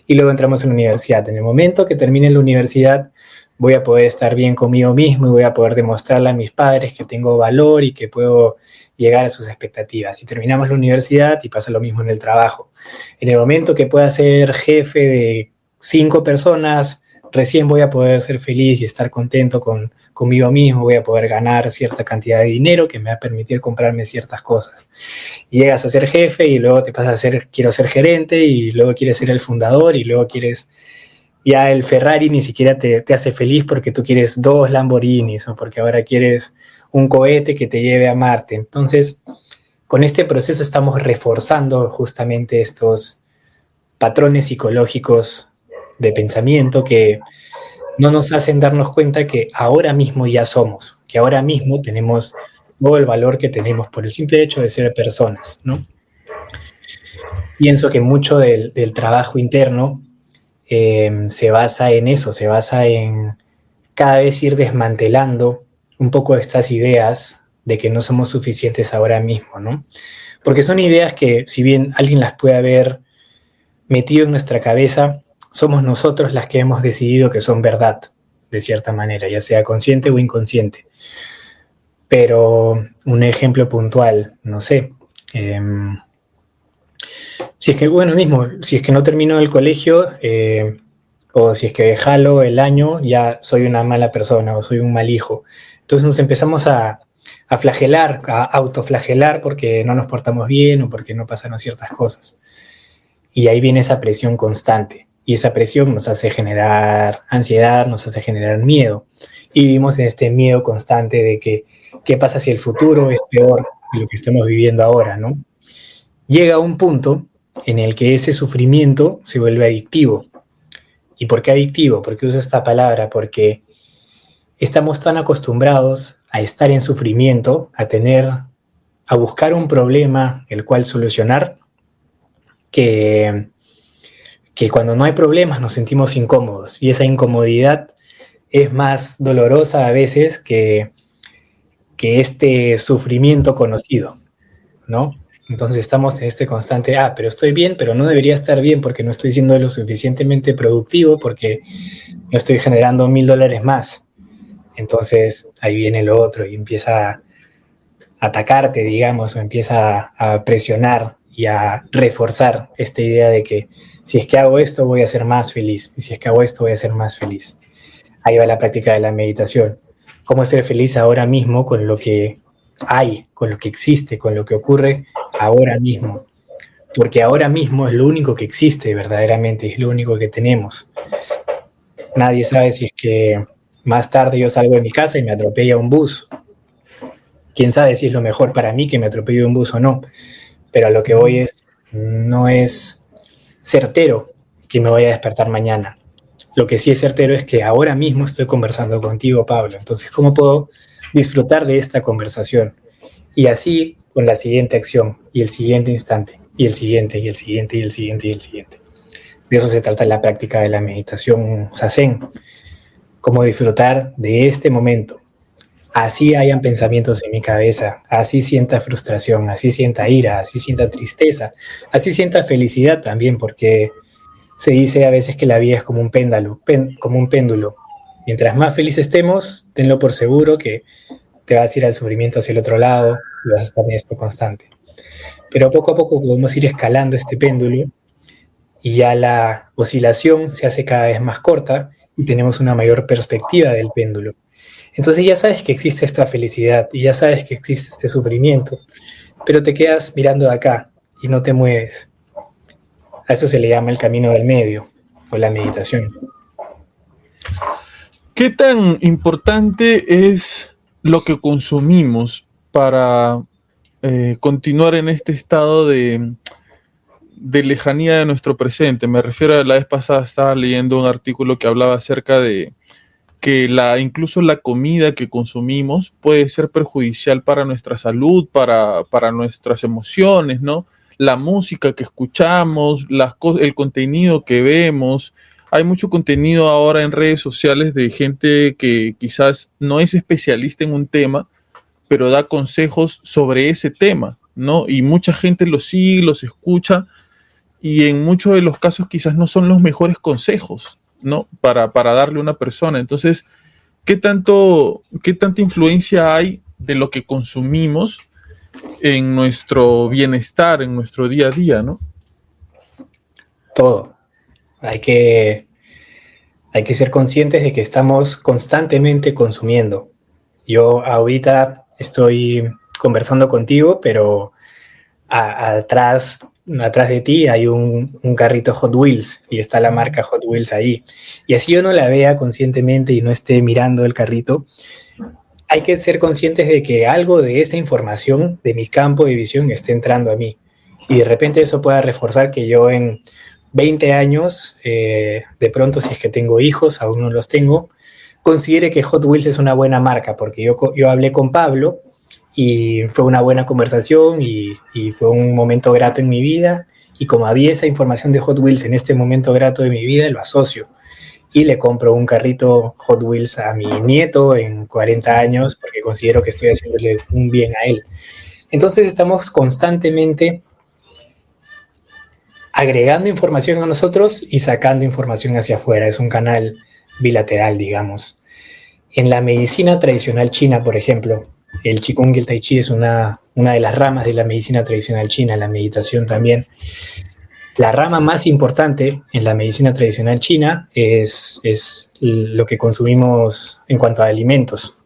Y luego entramos en la universidad. En el momento que termine la universidad voy a poder estar bien conmigo mismo y voy a poder demostrarle a mis padres que tengo valor y que puedo llegar a sus expectativas. Y terminamos la universidad y pasa lo mismo en el trabajo. En el momento que pueda ser jefe de 5 personas, recién voy a poder ser feliz y estar contento conmigo mismo, voy a poder ganar cierta cantidad de dinero que me va a permitir comprarme ciertas cosas. Y llegas a ser jefe y luego te pasas a ser, quiero ser gerente y luego quieres ser el fundador y luego quieres, ya el Ferrari ni siquiera te hace feliz porque tú quieres 2 Lamborghinis o porque ahora quieres un cohete que te lleve a Marte. Entonces, con este proceso estamos reforzando justamente estos patrones psicológicos de pensamiento que no nos hacen darnos cuenta que ahora mismo ya somos, que ahora mismo tenemos todo el valor que tenemos por el simple hecho de ser personas, ¿no? Pienso que mucho del trabajo interno se basa en eso, se basa en cada vez ir desmantelando un poco estas ideas de que no somos suficientes ahora mismo, ¿no? Porque son ideas que, si bien alguien las puede haber metido en nuestra cabeza, somos nosotros las que hemos decidido que son verdad, de cierta manera, ya sea consciente o inconsciente. Pero un ejemplo puntual, no sé, si es que, bueno, mismo, si es que no termino el colegio, o si es que jalo el año, ya soy una mala persona o soy un mal hijo. Entonces nos empezamos a flagelar, a autoflagelar porque no nos portamos bien o porque no pasaron ciertas cosas. Y ahí viene esa presión constante. Y esa presión nos hace generar ansiedad, nos hace generar miedo. Y vivimos en este miedo constante de que, ¿qué pasa si el futuro es peor de lo que estamos viviendo ahora, ¿no? Llega un punto en el que ese sufrimiento se vuelve adictivo. ¿Y por qué adictivo? ¿Por qué uso esta palabra? Porque estamos tan acostumbrados a estar en sufrimiento, a buscar un problema el cual solucionar, que cuando no hay problemas nos sentimos incómodos. Y esa incomodidad es más dolorosa a veces que este sufrimiento conocido, ¿no? Entonces estamos en este constante, pero estoy bien, pero no debería estar bien porque no estoy siendo lo suficientemente productivo, porque no estoy generando $1,000 más. Entonces ahí viene lo otro y empieza a atacarte, digamos, o empieza a presionar y a reforzar esta idea de que si es que hago esto voy a ser más feliz, y si es que hago esto voy a ser más feliz. Ahí va la práctica de la meditación. Cómo ser feliz ahora mismo con lo que hay, con lo que existe, con lo que ocurre ahora mismo. porque ahora mismo es lo único que existe verdaderamente, es lo único que tenemos. Nadie sabe si es que más tarde yo salgo de mi casa y me atropella un bus. Quién sabe si es lo mejor para mí que me atropelle un bus o no, pero a lo que voy es, no es certero que me voy a despertar mañana. Lo que sí es certero es que ahora mismo estoy conversando contigo, Pablo. Entonces, ¿cómo puedo disfrutar de esta conversación? Y así con la siguiente acción, y el siguiente instante, y el siguiente, y el siguiente, y el siguiente, y el siguiente. De eso se trata la práctica de la meditación Zazen. Cómo disfrutar de este momento. Así hayan pensamientos en mi cabeza, así sienta frustración, así sienta ira, así sienta tristeza, así sienta felicidad también, porque se dice a veces que la vida es como un péndulo, como un péndulo. Mientras más feliz estemos, tenlo por seguro que te vas a ir al sufrimiento hacia el otro lado y vas a estar en esto constante. Pero poco a poco podemos ir escalando este péndulo y ya la oscilación se hace cada vez más corta y tenemos una mayor perspectiva del péndulo. Entonces ya sabes que existe esta felicidad y ya sabes que existe este sufrimiento, pero te quedas mirando de acá y no te mueves. A eso se le llama el camino del medio o la meditación. ¿Qué tan importante es lo que consumimos para continuar en este estado de lejanía de nuestro presente? Me refiero a la vez pasada, estaba leyendo un artículo que hablaba acerca de que incluso la comida que consumimos puede ser perjudicial para nuestra salud, para nuestras emociones, ¿no? La música que escuchamos, el contenido que vemos. Hay mucho contenido ahora en redes sociales de gente que quizás no es especialista en un tema, pero da consejos sobre ese tema, ¿no? Y mucha gente los sigue, los escucha, y en muchos de los casos quizás no son los mejores consejos, ¿no? Para darle a una persona. Entonces, ¿qué tanta influencia hay de lo que consumimos en nuestro bienestar, en nuestro día a día, ¿no? Todo. Hay que ser conscientes de que estamos constantemente consumiendo. Yo ahorita estoy conversando contigo, pero atrás de ti hay un carrito Hot Wheels y está la marca Hot Wheels ahí. Y así yo no la vea conscientemente y no esté mirando el carrito, hay que ser conscientes de que algo de esa información de mi campo de visión esté entrando a mí. Y de repente eso pueda reforzar que yo en 20 años, de pronto si es que tengo hijos, aún no los tengo, considere que Hot Wheels es una buena marca, porque yo hablé con Pablo y fue una buena conversación y fue un momento grato en mi vida, y como había esa información de Hot Wheels en este momento grato de mi vida, lo asocio y le compro un carrito Hot Wheels a mi nieto en 40 años porque considero que estoy haciéndole un bien a él. Entonces estamos constantemente agregando información a nosotros y sacando información hacia afuera. Es un canal bilateral, digamos. En la medicina tradicional china, por ejemplo, el Qigong y el Tai Chi es una de las ramas de la medicina tradicional china, la meditación también. La rama más importante en la medicina tradicional china es lo que consumimos en cuanto a alimentos.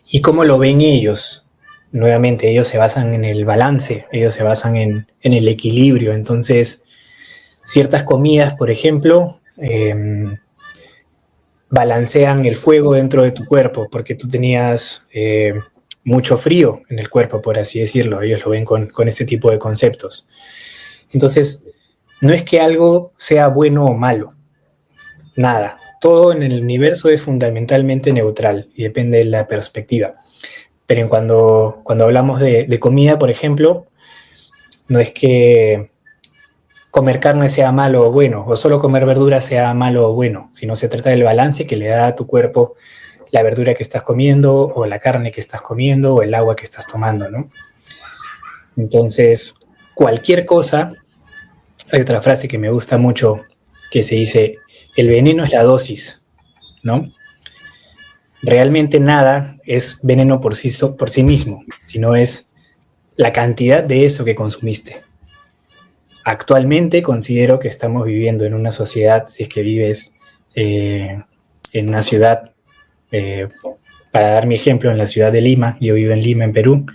¿Y cómo lo ven ellos? Nuevamente, ellos se basan en el balance, ellos se basan en el equilibrio. Entonces, ciertas comidas, por ejemplo, balancean el fuego dentro de tu cuerpo, porque tú tenías mucho frío en el cuerpo, por así decirlo. Ellos lo ven con este tipo de conceptos. Entonces, no es que algo sea bueno o malo, nada. Todo en el universo es fundamentalmente neutral y depende de la perspectiva. Pero cuando hablamos de comida, por ejemplo, no es que comer carne sea malo o bueno, o solo comer verdura sea malo o bueno, sino se trata del balance que le da a tu cuerpo la verdura que estás comiendo, o la carne que estás comiendo, o el agua que estás tomando, ¿no? Entonces, cualquier cosa. Hay otra frase que me gusta mucho que se dice: el veneno es la dosis, ¿no? Realmente nada es veneno por sí mismo, sino es la cantidad de eso que consumiste. Actualmente considero que estamos viviendo en una sociedad, si es que vives en una ciudad, para dar mi ejemplo, en la ciudad de Lima, yo vivo en Lima, en Perú,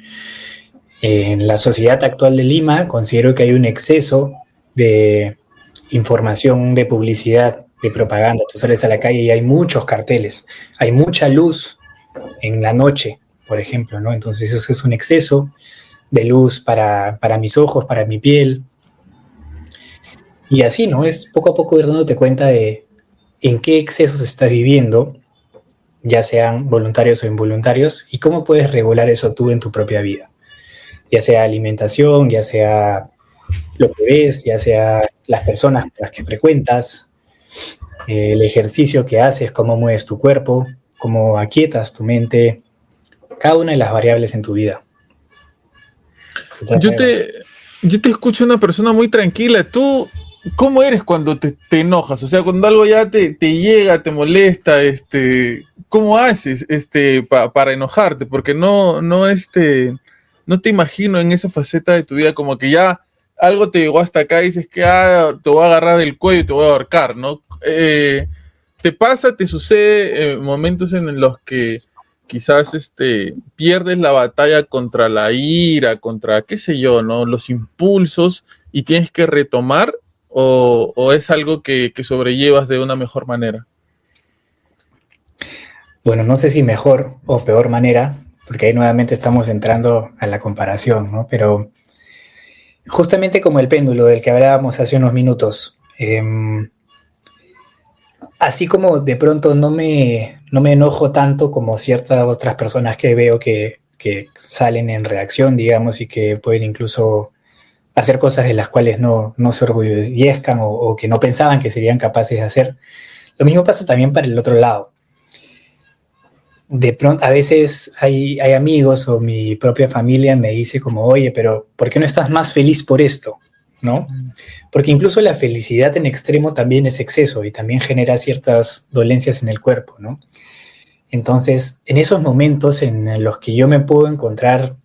En la sociedad actual de Lima considero que hay un exceso de información, de publicidad, de propaganda. Tú sales a la calle y hay muchos carteles, hay mucha luz en la noche, por ejemplo, ¿no? Entonces eso es un exceso de luz para mis ojos, para mi piel. Y así, ¿no? Es poco a poco ir dándote cuenta de en qué excesos estás viviendo, ya sean voluntarios o involuntarios, y cómo puedes regular eso tú en tu propia vida. Ya sea alimentación, ya sea lo que ves, ya sea las personas con las que frecuentas, el ejercicio que haces, cómo mueves tu cuerpo, cómo aquietas tu mente, cada una de las variables en tu vida. Yo te, yo te escucho una persona muy tranquila. ¿Tú cómo eres cuando te enojas? O sea, cuando algo ya te llega, te molesta, ¿cómo haces para enojarte? Porque no te imagino en esa faceta de tu vida como que ya algo te llegó hasta acá y dices que te voy a agarrar del cuello y te voy a ahorcar, ¿no? ¿Te pasa, te sucede momentos en los que quizás pierdes la batalla contra la ira, contra qué sé yo, ¿no? Los impulsos y tienes que retomar o es algo que sobrellevas de una mejor manera? Bueno, no sé si mejor o peor manera, porque ahí nuevamente estamos entrando a la comparación, ¿no? Pero justamente como el péndulo del que hablábamos hace unos minutos, así como de pronto no me enojo tanto como ciertas otras personas que veo que salen en reacción, digamos, y que pueden incluso hacer cosas de las cuales no se orgullezcan o que no pensaban que serían capaces de hacer. Lo mismo pasa también para el otro lado. De pronto, a veces hay amigos o mi propia familia me dice como, oye, pero ¿por qué no estás más feliz por esto? ¿No? Porque incluso la felicidad en extremo también es exceso y también genera ciertas dolencias en el cuerpo, ¿no? Entonces, en esos momentos en los que yo me puedo encontrar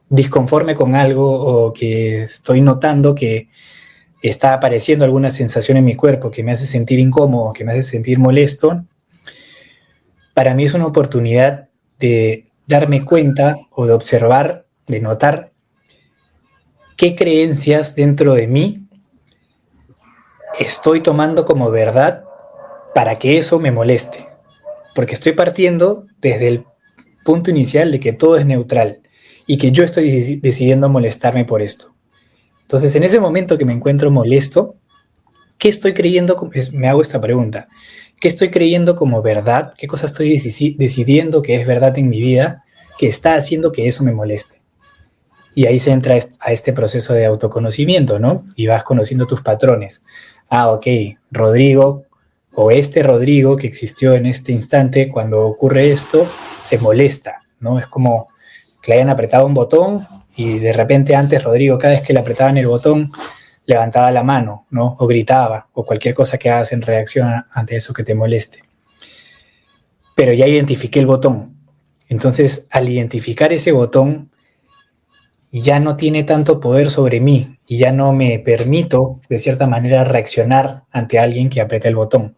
disconforme con algo o que estoy notando que está apareciendo alguna sensación en mi cuerpo que me hace sentir incómodo, que me hace sentir molesto, para mí es una oportunidad de darme cuenta o de observar, de notar qué creencias dentro de mí estoy tomando como verdad para que eso me moleste. Porque estoy partiendo desde el punto inicial de que todo es neutral y que yo estoy decidiendo molestarme por esto. Entonces, en ese momento que me encuentro molesto, ¿qué estoy creyendo? Me hago esta pregunta. ¿Qué estoy creyendo como verdad? ¿Qué cosa estoy decidiendo que es verdad en mi vida que está haciendo que eso me moleste? Y ahí se entra a este proceso de autoconocimiento, ¿no? Y vas conociendo tus patrones. Ah, ok, Rodrigo, o este Rodrigo que existió en este instante, cuando ocurre esto, se molesta, ¿no? Es como que le hayan apretado un botón y de repente antes Rodrigo, cada vez que le apretaban el botón, levantaba la mano, ¿no? O gritaba, o cualquier cosa que hagas en reacción ante eso que te moleste. Pero ya identifiqué el botón. Entonces, al identificar ese botón, ya no tiene tanto poder sobre mí y ya no me permito, de cierta manera, reaccionar ante alguien que aprieta el botón.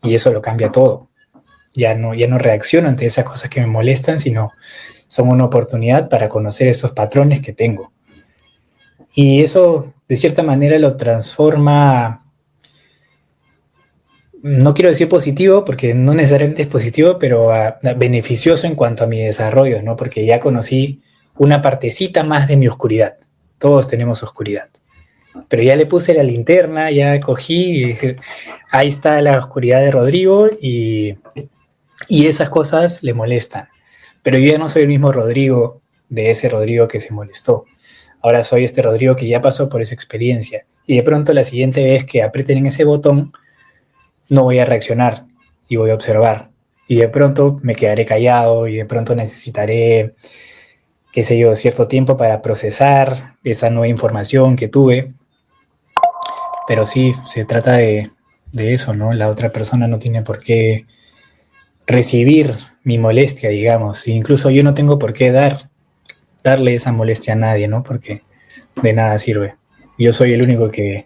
Y eso lo cambia todo. Ya no reacciono ante esas cosas que me molestan, sino son una oportunidad para conocer esos patrones que tengo. Y eso, de cierta manera, lo transforma, no quiero decir positivo, porque no necesariamente es positivo, pero beneficioso en cuanto a mi desarrollo, ¿no? Porque ya conocí una partecita más de mi oscuridad. Todos tenemos oscuridad. Pero ya le puse la linterna, ya cogí y dije, ahí está la oscuridad de Rodrigo y esas cosas le molestan. Pero yo ya no soy el mismo Rodrigo de ese Rodrigo que se molestó. Ahora soy este Rodrigo que ya pasó por esa experiencia. Y de pronto la siguiente vez que aprieten en ese botón, no voy a reaccionar y voy a observar. Y de pronto me quedaré callado y de pronto necesitaré, qué sé yo, cierto tiempo para procesar esa nueva información que tuve. Pero sí, se trata de eso, ¿no? La otra persona no tiene por qué recibir mi molestia, digamos. E incluso yo no tengo por qué darle esa molestia a nadie, ¿no? Porque de nada sirve. Yo soy el único que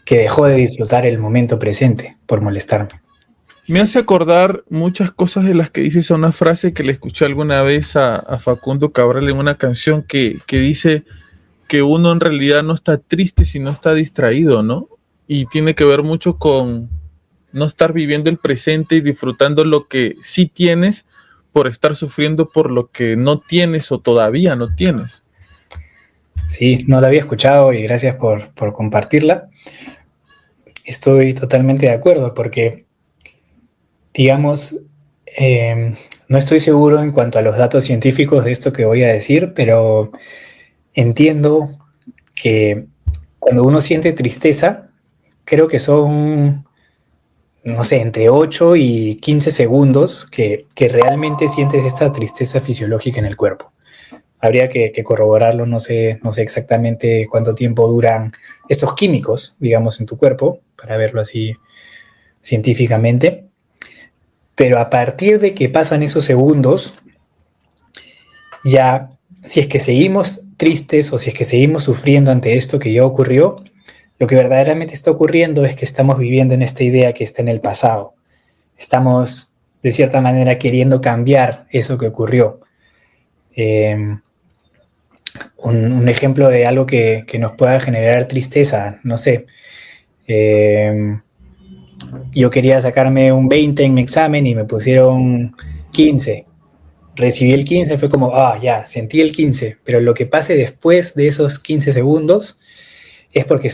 dejó de disfrutar el momento presente por molestarme. Me hace acordar muchas cosas de las que dices a una frase que le escuché alguna vez a Facundo Cabral en una canción que dice que uno en realidad no está triste, sino está distraído, ¿no? Y tiene que ver mucho con no estar viviendo el presente y disfrutando lo que sí tienes por estar sufriendo por lo que no tienes o todavía no tienes. Sí, no la había escuchado y gracias por compartirla. Estoy totalmente de acuerdo porque, digamos, no estoy seguro en cuanto a los datos científicos de esto que voy a decir, pero entiendo que cuando uno siente tristeza, creo que son, no sé, entre 8 y 15 segundos que realmente sientes esta tristeza fisiológica en el cuerpo. Habría que corroborarlo, no sé exactamente cuánto tiempo duran estos químicos, digamos, en tu cuerpo, para verlo así científicamente. Pero a partir de que pasan esos segundos, ya si es que seguimos tristes o si es que seguimos sufriendo ante esto que ya ocurrió, lo que verdaderamente está ocurriendo es que estamos viviendo en esta idea que está en el pasado. Estamos, de cierta manera, queriendo cambiar eso que ocurrió. Eh, un ejemplo de algo que nos pueda generar tristeza, no sé. Eh, yo quería sacarme un 20 en mi examen y me pusieron 15. Recibí el 15, fue como, ya, sentí el 15, pero lo que pase después de esos 15 segundos es porque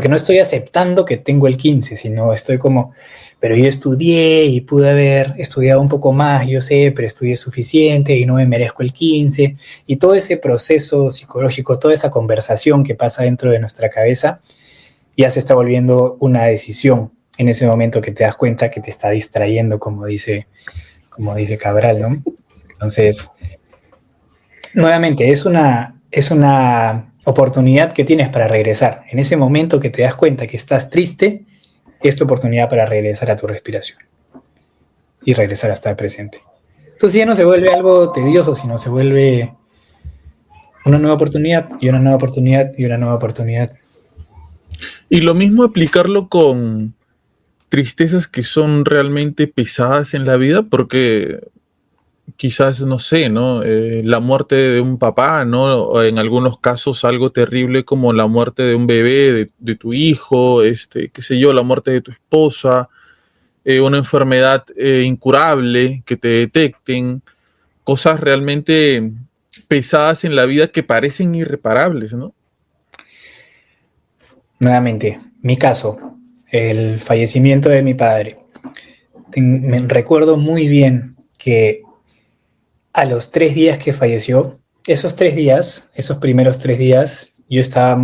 no estoy aceptando que tengo el 15, sino estoy como, pero yo estudié y pude haber estudiado un poco más, yo sé, pero estudié suficiente y no me merezco el 15, y todo ese proceso psicológico, toda esa conversación que pasa dentro de nuestra cabeza, ya se está volviendo una decisión en ese momento que te das cuenta que te está distrayendo, como dice Cabral, ¿no? Entonces, nuevamente, es una oportunidad que tienes para regresar. En ese momento que te das cuenta que estás triste, es tu oportunidad para regresar a tu respiración y regresar a estar presente. Entonces ya no se vuelve algo tedioso, sino se vuelve una nueva oportunidad y una nueva oportunidad y una nueva oportunidad. Y lo mismo aplicarlo con tristezas que son realmente pesadas en la vida, porque quizás, no sé, ¿no? La muerte de un papá, ¿no? O en algunos casos algo terrible como la muerte de un bebé, de tu hijo, qué sé yo, la muerte de tu esposa, una enfermedad incurable, que te detecten, cosas realmente pesadas en la vida que parecen irreparables, ¿no? Nuevamente, mi caso, el fallecimiento de mi padre. Me recuerdo muy bien que a los 3 días que falleció, esos 3 días, esos primeros 3 días, yo estaba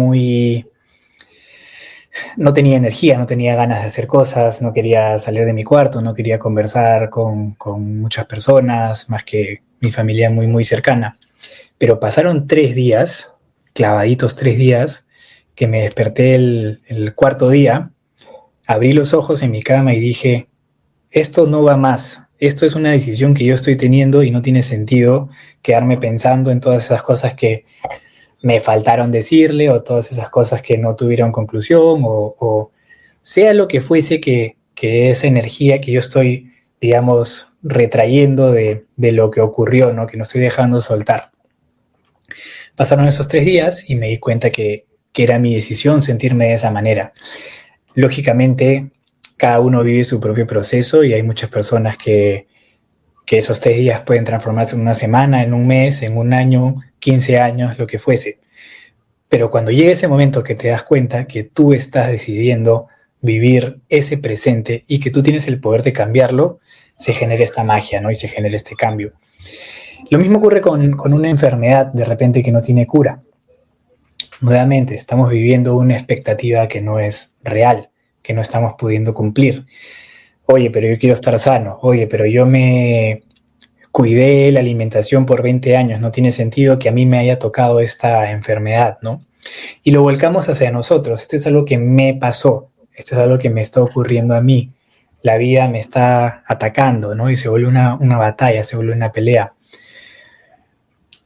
no tenía energía, no tenía ganas de hacer cosas, no quería salir de mi cuarto, no quería conversar con muchas personas, más que mi familia muy, muy cercana. Pero pasaron 3 días, clavaditos 3 días, que me desperté el cuarto día, abrí los ojos en mi cama y dije, esto no va más. Esto es una decisión que yo estoy teniendo y no tiene sentido quedarme pensando en todas esas cosas que me faltaron decirle o todas esas cosas que no tuvieron conclusión o sea lo que fuese que esa energía que yo estoy, digamos, retrayendo de lo que ocurrió, ¿no? Que no estoy dejando soltar. Pasaron esos 3 días y me di cuenta que era mi decisión sentirme de esa manera. Lógicamente, cada uno vive su propio proceso y hay muchas personas que esos 3 días pueden transformarse en una semana, en un mes, en un año, 15 años, lo que fuese. Pero cuando llega ese momento que te das cuenta que tú estás decidiendo vivir ese presente y que tú tienes el poder de cambiarlo, se genera esta magia, ¿no? Y se genera este cambio. Lo mismo ocurre con una enfermedad de repente que no tiene cura. Nuevamente, estamos viviendo una expectativa que no es real, que no estamos pudiendo cumplir. Oye, pero yo quiero estar sano. Oye, pero yo me cuidé la alimentación por 20 años. No tiene sentido que a mí me haya tocado esta enfermedad, ¿no? Y lo volcamos hacia nosotros. Esto es algo que me pasó. Esto es algo que me está ocurriendo a mí. La vida me está atacando, ¿no? Y se vuelve una batalla, se vuelve una pelea.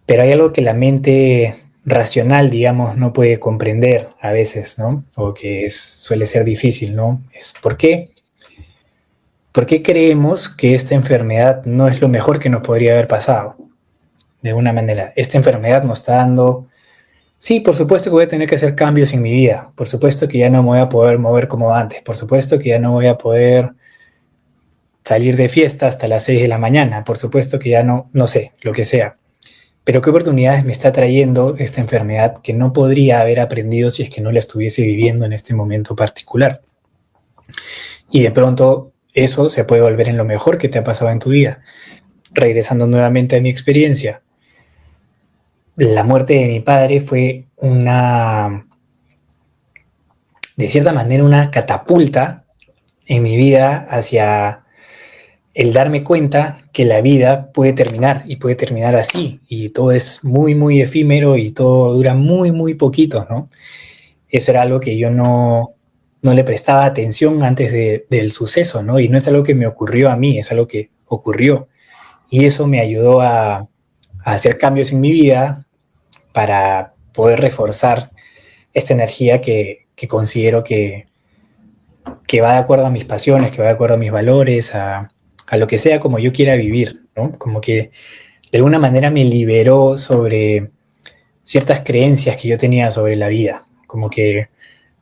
Pero hay algo que la mente racional, digamos, no puede comprender a veces, ¿no? O que suele ser difícil, ¿no? Es ¿por qué? ¿por qué creemos que esta enfermedad no es lo mejor que nos podría haber pasado? De alguna manera, esta enfermedad nos está dando... Sí, por supuesto que voy a tener que hacer cambios en mi vida. Por supuesto que ya no me voy a poder mover como antes. Por supuesto que ya no voy a poder salir de fiesta hasta las 6 de la mañana. Por supuesto que ya no sé, lo que sea. Pero ¿qué oportunidades me está trayendo esta enfermedad que no podría haber aprendido si es que no la estuviese viviendo en este momento particular? Y de pronto eso se puede volver en lo mejor que te ha pasado en tu vida. Regresando nuevamente a mi experiencia, la muerte de mi padre fue de cierta manera, una catapulta en mi vida hacia el darme cuenta que la vida puede terminar y puede terminar así, y todo es muy, muy efímero y todo dura muy, muy poquito, ¿no? Eso era algo que yo no le prestaba atención antes del suceso, ¿no? Y no es algo que me ocurrió a mí, es algo que ocurrió. Y eso me ayudó a hacer cambios en mi vida para poder reforzar esta energía que considero que va de acuerdo a mis pasiones, que va de acuerdo a mis valores, a lo que sea como yo quiera vivir, ¿no? Como que de alguna manera me liberó sobre ciertas creencias que yo tenía sobre la vida, como que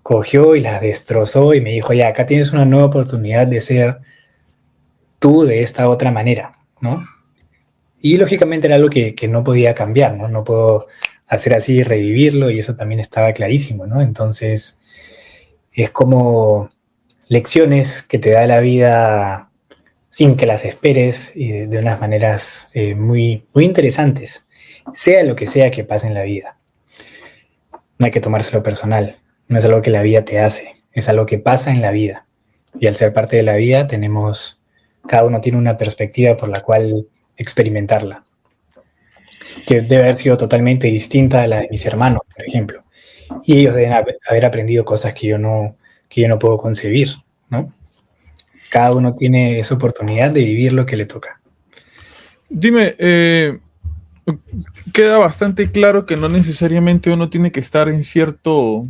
cogió y las destrozó y me dijo, ya, acá tienes una nueva oportunidad de ser tú de esta otra manera, ¿no? Y lógicamente era algo que no podía cambiar, ¿no? No puedo hacer así y revivirlo, y eso también estaba clarísimo, ¿no? Entonces, es como lecciones que te da la vida sin que las esperes y de unas maneras muy, muy interesantes, sea lo que sea que pase en la vida. No hay que tomárselo personal, no es algo que la vida te hace, es algo que pasa en la vida. Y al ser parte de la vida cada uno tiene una perspectiva por la cual experimentarla, que debe haber sido totalmente distinta a la de mis hermanos, por ejemplo. Y ellos deben haber aprendido cosas que yo no puedo concebir, ¿no? Cada uno tiene esa oportunidad de vivir lo que le toca. Dime, queda bastante claro que no necesariamente uno tiene que estar en cierta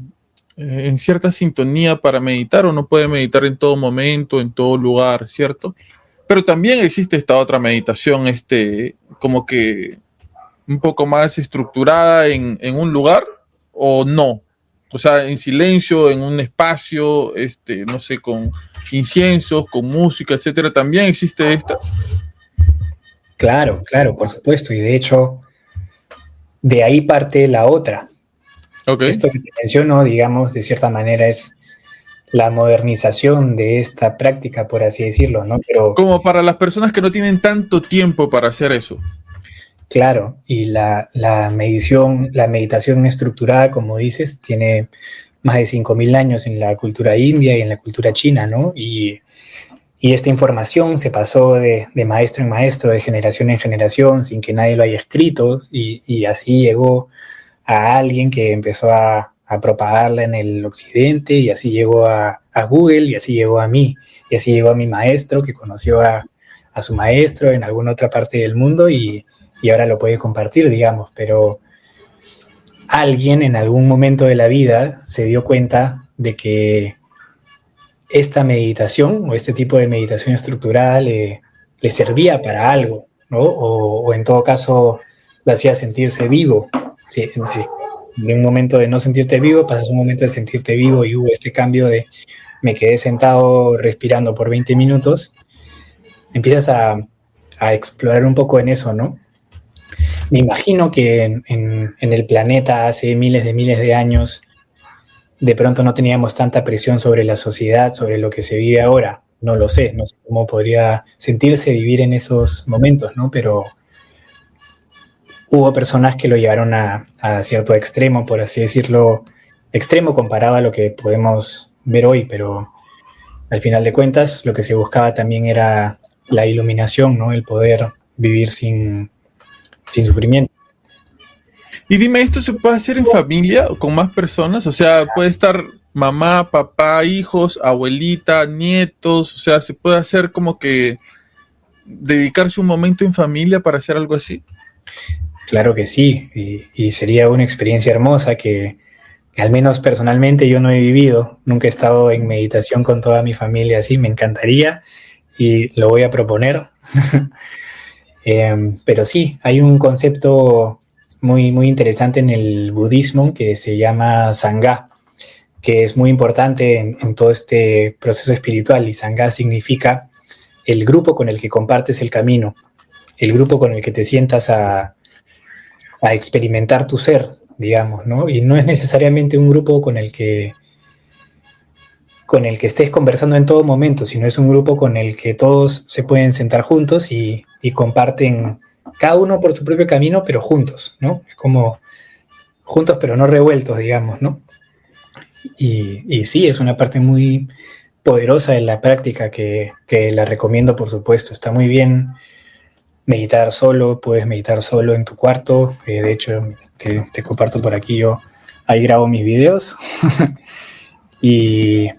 sintonía para meditar, o no puede meditar en todo momento, en todo lugar, ¿cierto? Pero también existe esta otra meditación, como que un poco más estructurada en un lugar, o no. O sea, en silencio, en un espacio, no sé, con inciensos, con música, etcétera. También existe esta. Claro, por supuesto. Y de hecho, de ahí parte la otra. Okay. Esto que te menciono, digamos, de cierta manera es la modernización de esta práctica, por así decirlo, ¿no? Pero como para las personas que no tienen tanto tiempo para hacer eso. Claro, y la meditación estructurada, como dices, tiene más de 5.000 años en la cultura india y en la cultura china, ¿no? Y esta información se pasó de maestro en maestro, de generación en generación, sin que nadie lo haya escrito, y así llegó a alguien que empezó a propagarla en el occidente, y así llegó a Google, y así llegó a mí, y así llegó a mi maestro, que conoció a su maestro en alguna otra parte del mundo, y ahora lo puede compartir, digamos, pero alguien en algún momento de la vida se dio cuenta de que esta meditación o este tipo de meditación estructurada le servía para algo, ¿no? O en todo caso lo hacía sentirse vivo. Sí, de un momento de no sentirte vivo pasas a un momento de sentirte vivo, y hubo este cambio de me quedé sentado respirando por 20 minutos. Empiezas a explorar un poco en eso, ¿no? Me imagino que en el planeta hace miles de años de pronto no teníamos tanta presión sobre la sociedad, sobre lo que se vive ahora. No lo sé, no sé cómo podría sentirse vivir en esos momentos, ¿no? Pero hubo personas que lo llevaron a cierto extremo, por así decirlo, extremo comparado a lo que podemos ver hoy, pero al final de cuentas lo que se buscaba también era la iluminación, ¿no? El poder vivir sin sufrimiento. Y dime, ¿esto se puede hacer en familia o con más personas? O sea, puede estar mamá, papá, hijos, abuelita, nietos. O sea, ¿se puede hacer como que dedicarse un momento en familia para hacer algo así? Claro que sí, y sería una experiencia hermosa que al menos personalmente yo no he vivido. Nunca he estado en meditación con toda mi familia así, me encantaría. y lo voy a proponer. Pero sí, hay un concepto muy, muy interesante en el budismo que se llama Sangha, que es muy importante en todo este proceso espiritual. Y Sangha significa el grupo con el que compartes el camino, el grupo con el que te sientas a experimentar tu ser, digamos, ¿no? Y no es necesariamente un grupo con el que estés conversando en todo momento, sino es un grupo con el que todos se pueden sentar juntos y comparten, cada uno por su propio camino, pero juntos, ¿no? Es como juntos pero no revueltos, digamos, ¿no? Y sí, es una parte muy poderosa de la práctica que la recomiendo, por supuesto. Está muy bien meditar solo, puedes meditar solo en tu cuarto. De hecho, te comparto por aquí, yo ahí grabo mis videos. Y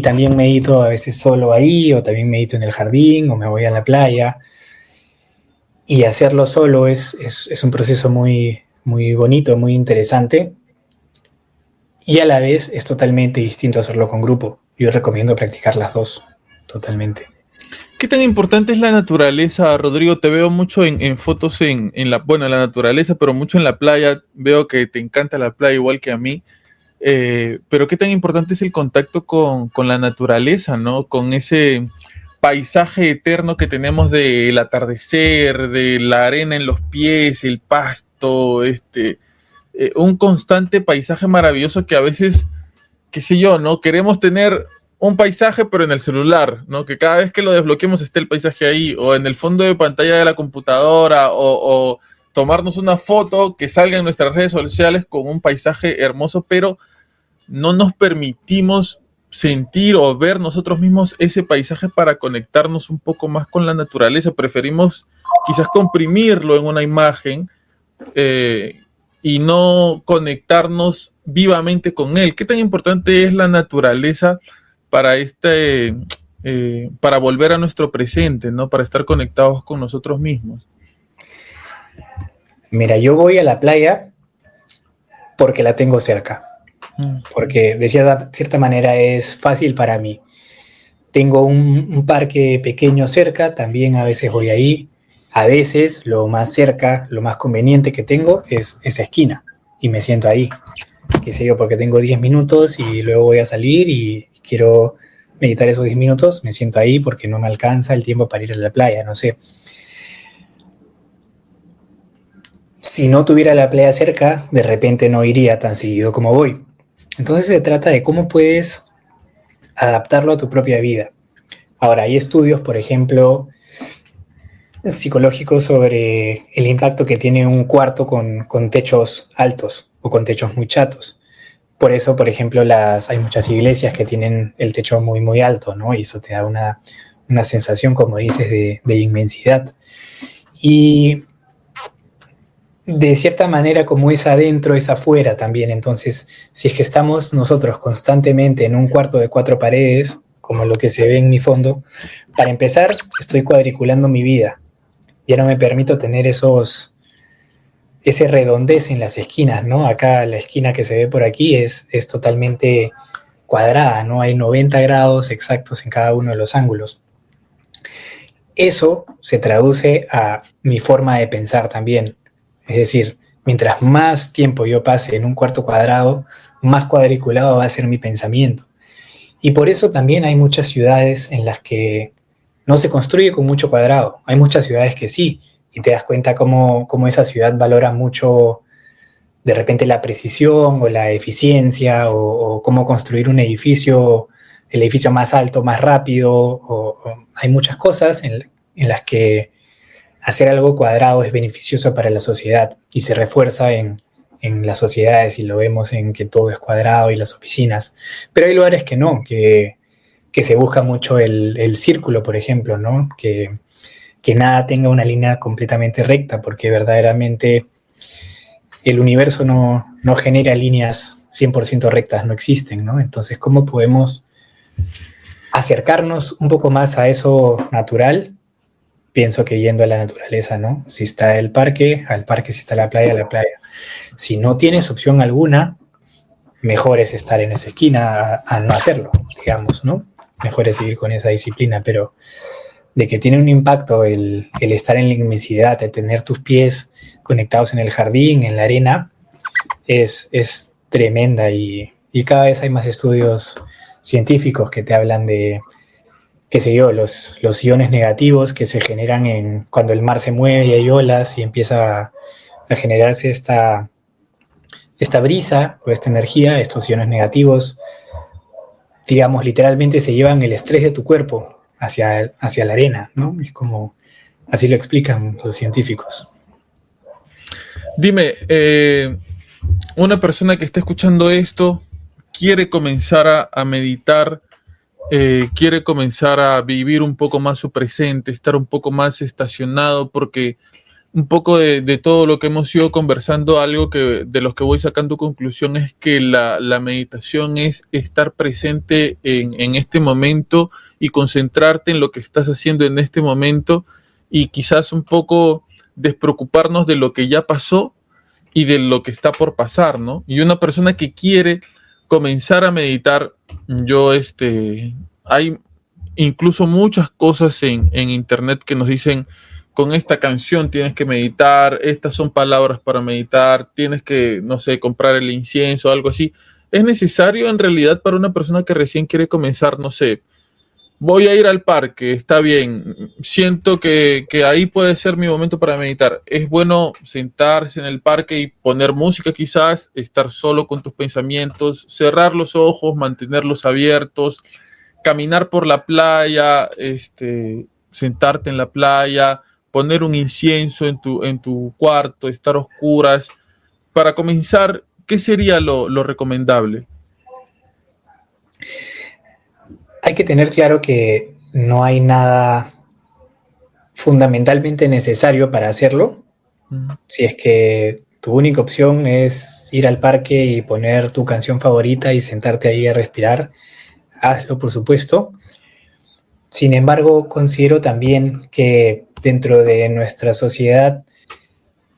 también medito a veces solo ahí, o también medito en el jardín, o me voy a la playa. Y hacerlo solo es un proceso muy, muy bonito, muy interesante. Y a la vez es totalmente distinto hacerlo con grupo. Yo recomiendo practicar las dos, totalmente. ¿Qué tan importante es la naturaleza, Rodrigo? Te veo mucho en fotos en la naturaleza, pero mucho en la playa. Veo que te encanta la playa igual que a mí. Pero qué tan importante es el contacto con la naturaleza, ¿no? Con ese paisaje eterno que tenemos del atardecer, de la arena en los pies, el pasto, un constante paisaje maravilloso que a veces, qué sé yo, ¿no? Queremos tener un paisaje pero en el celular, ¿no? Que cada vez que lo desbloqueemos esté el paisaje ahí, o en el fondo de pantalla de la computadora, o tomarnos una foto que salga en nuestras redes sociales con un paisaje hermoso, pero no nos permitimos sentir o ver nosotros mismos ese paisaje para conectarnos un poco más con la naturaleza. Preferimos quizás comprimirlo en una imagen y no conectarnos vivamente con él. ¿Qué tan importante es la naturaleza para para volver a nuestro presente, ¿no? Para estar conectados con nosotros mismos? Mira, yo voy a la playa porque la tengo cerca. Porque de cierta manera es fácil para mí. Tengo un parque pequeño cerca, también a veces voy ahí. A veces lo más cerca, lo más conveniente que tengo es esa esquina y me siento ahí. Qué sé yo, porque tengo 10 minutos y luego voy a salir y quiero meditar esos 10 minutos, me siento ahí porque no me alcanza el tiempo para ir a la playa, no sé. Si no tuviera la playa cerca, de repente no iría tan seguido como voy. Entonces se trata de cómo puedes adaptarlo a tu propia vida. Ahora, hay estudios, por ejemplo, psicológicos sobre el impacto que tiene un cuarto con techos altos o con techos muy chatos. Por eso, por ejemplo, hay muchas iglesias que tienen el techo muy, muy alto, ¿no? Y eso te da una sensación, como dices, de inmensidad. Y de cierta manera, como es adentro, es afuera también. Entonces, si es que estamos nosotros constantemente en un cuarto de 4 paredes, como lo que se ve en mi fondo, para empezar, estoy cuadriculando mi vida. Ya no me permito tener ese redondez en las esquinas, ¿no? Acá la esquina que se ve por aquí es totalmente cuadrada, ¿no? Hay 90 grados exactos en cada uno de los ángulos. Eso se traduce a mi forma de pensar también. Es decir, mientras más tiempo yo pase en un cuarto cuadrado, más cuadriculado va a ser mi pensamiento. Y por eso también hay muchas ciudades en las que no se construye con mucho cuadrado. Hay muchas ciudades que sí, y te das cuenta cómo esa ciudad valora mucho de repente la precisión o la eficiencia o cómo construir un edificio, el edificio más alto, más rápido. Hay muchas cosas en las que hacer algo cuadrado es beneficioso para la sociedad y se refuerza en las sociedades y lo vemos en que todo es cuadrado y las oficinas. Pero hay lugares que no, que se busca mucho el círculo, por ejemplo, ¿no? Que nada tenga una línea completamente recta, porque verdaderamente el universo no genera líneas 100% rectas, no existen, ¿no? Entonces, ¿cómo podemos acercarnos un poco más a eso natural? Pienso que yendo a la naturaleza, ¿no? Si está el parque, al parque; si está la playa, a la playa. Si no tienes opción alguna, mejor es estar en esa esquina a no hacerlo, digamos, ¿no? Mejor es seguir con esa disciplina, pero de que tiene un impacto el estar en la inmensidad, el tener tus pies conectados en el jardín, en la arena, es tremenda y cada vez hay más estudios científicos que te hablan de, qué sé yo, los iones negativos que se generan cuando el mar se mueve y hay olas y empieza a generarse esta brisa o esta energía, estos iones negativos, digamos, literalmente se llevan el estrés de tu cuerpo hacia la arena, ¿no? Es como, así lo explican los científicos. Dime, una persona que está escuchando esto quiere comenzar a meditar, quiere comenzar a vivir un poco más su presente, estar un poco más estacionado, porque un poco de todo lo que hemos ido conversando, algo de los que voy sacando conclusión es que la meditación es estar presente en este momento y concentrarte en lo que estás haciendo en este momento y quizás un poco despreocuparnos de lo que ya pasó y de lo que está por pasar, ¿no? Y una persona que quiere comenzar a meditar, hay incluso muchas cosas en internet que nos dicen, con esta canción tienes que meditar, estas son palabras para meditar, tienes que, no sé, comprar el incienso o algo así. ¿Es necesario en realidad para una persona que recién quiere comenzar, no sé, voy a ir al parque, está bien, siento que ahí puede ser mi momento para meditar? ¿Es bueno sentarse en el parque y poner música quizás, estar solo con tus pensamientos, cerrar los ojos, mantenerlos abiertos, caminar por la playa, sentarte en la playa, poner un incienso en tu cuarto, estar a oscuras? Para comenzar, ¿qué sería lo recomendable? Hay que tener claro que no hay nada fundamentalmente necesario para hacerlo. Si es que tu única opción es ir al parque y poner tu canción favorita y sentarte ahí a respirar, hazlo, por supuesto. Sin embargo, considero también que dentro de nuestra sociedad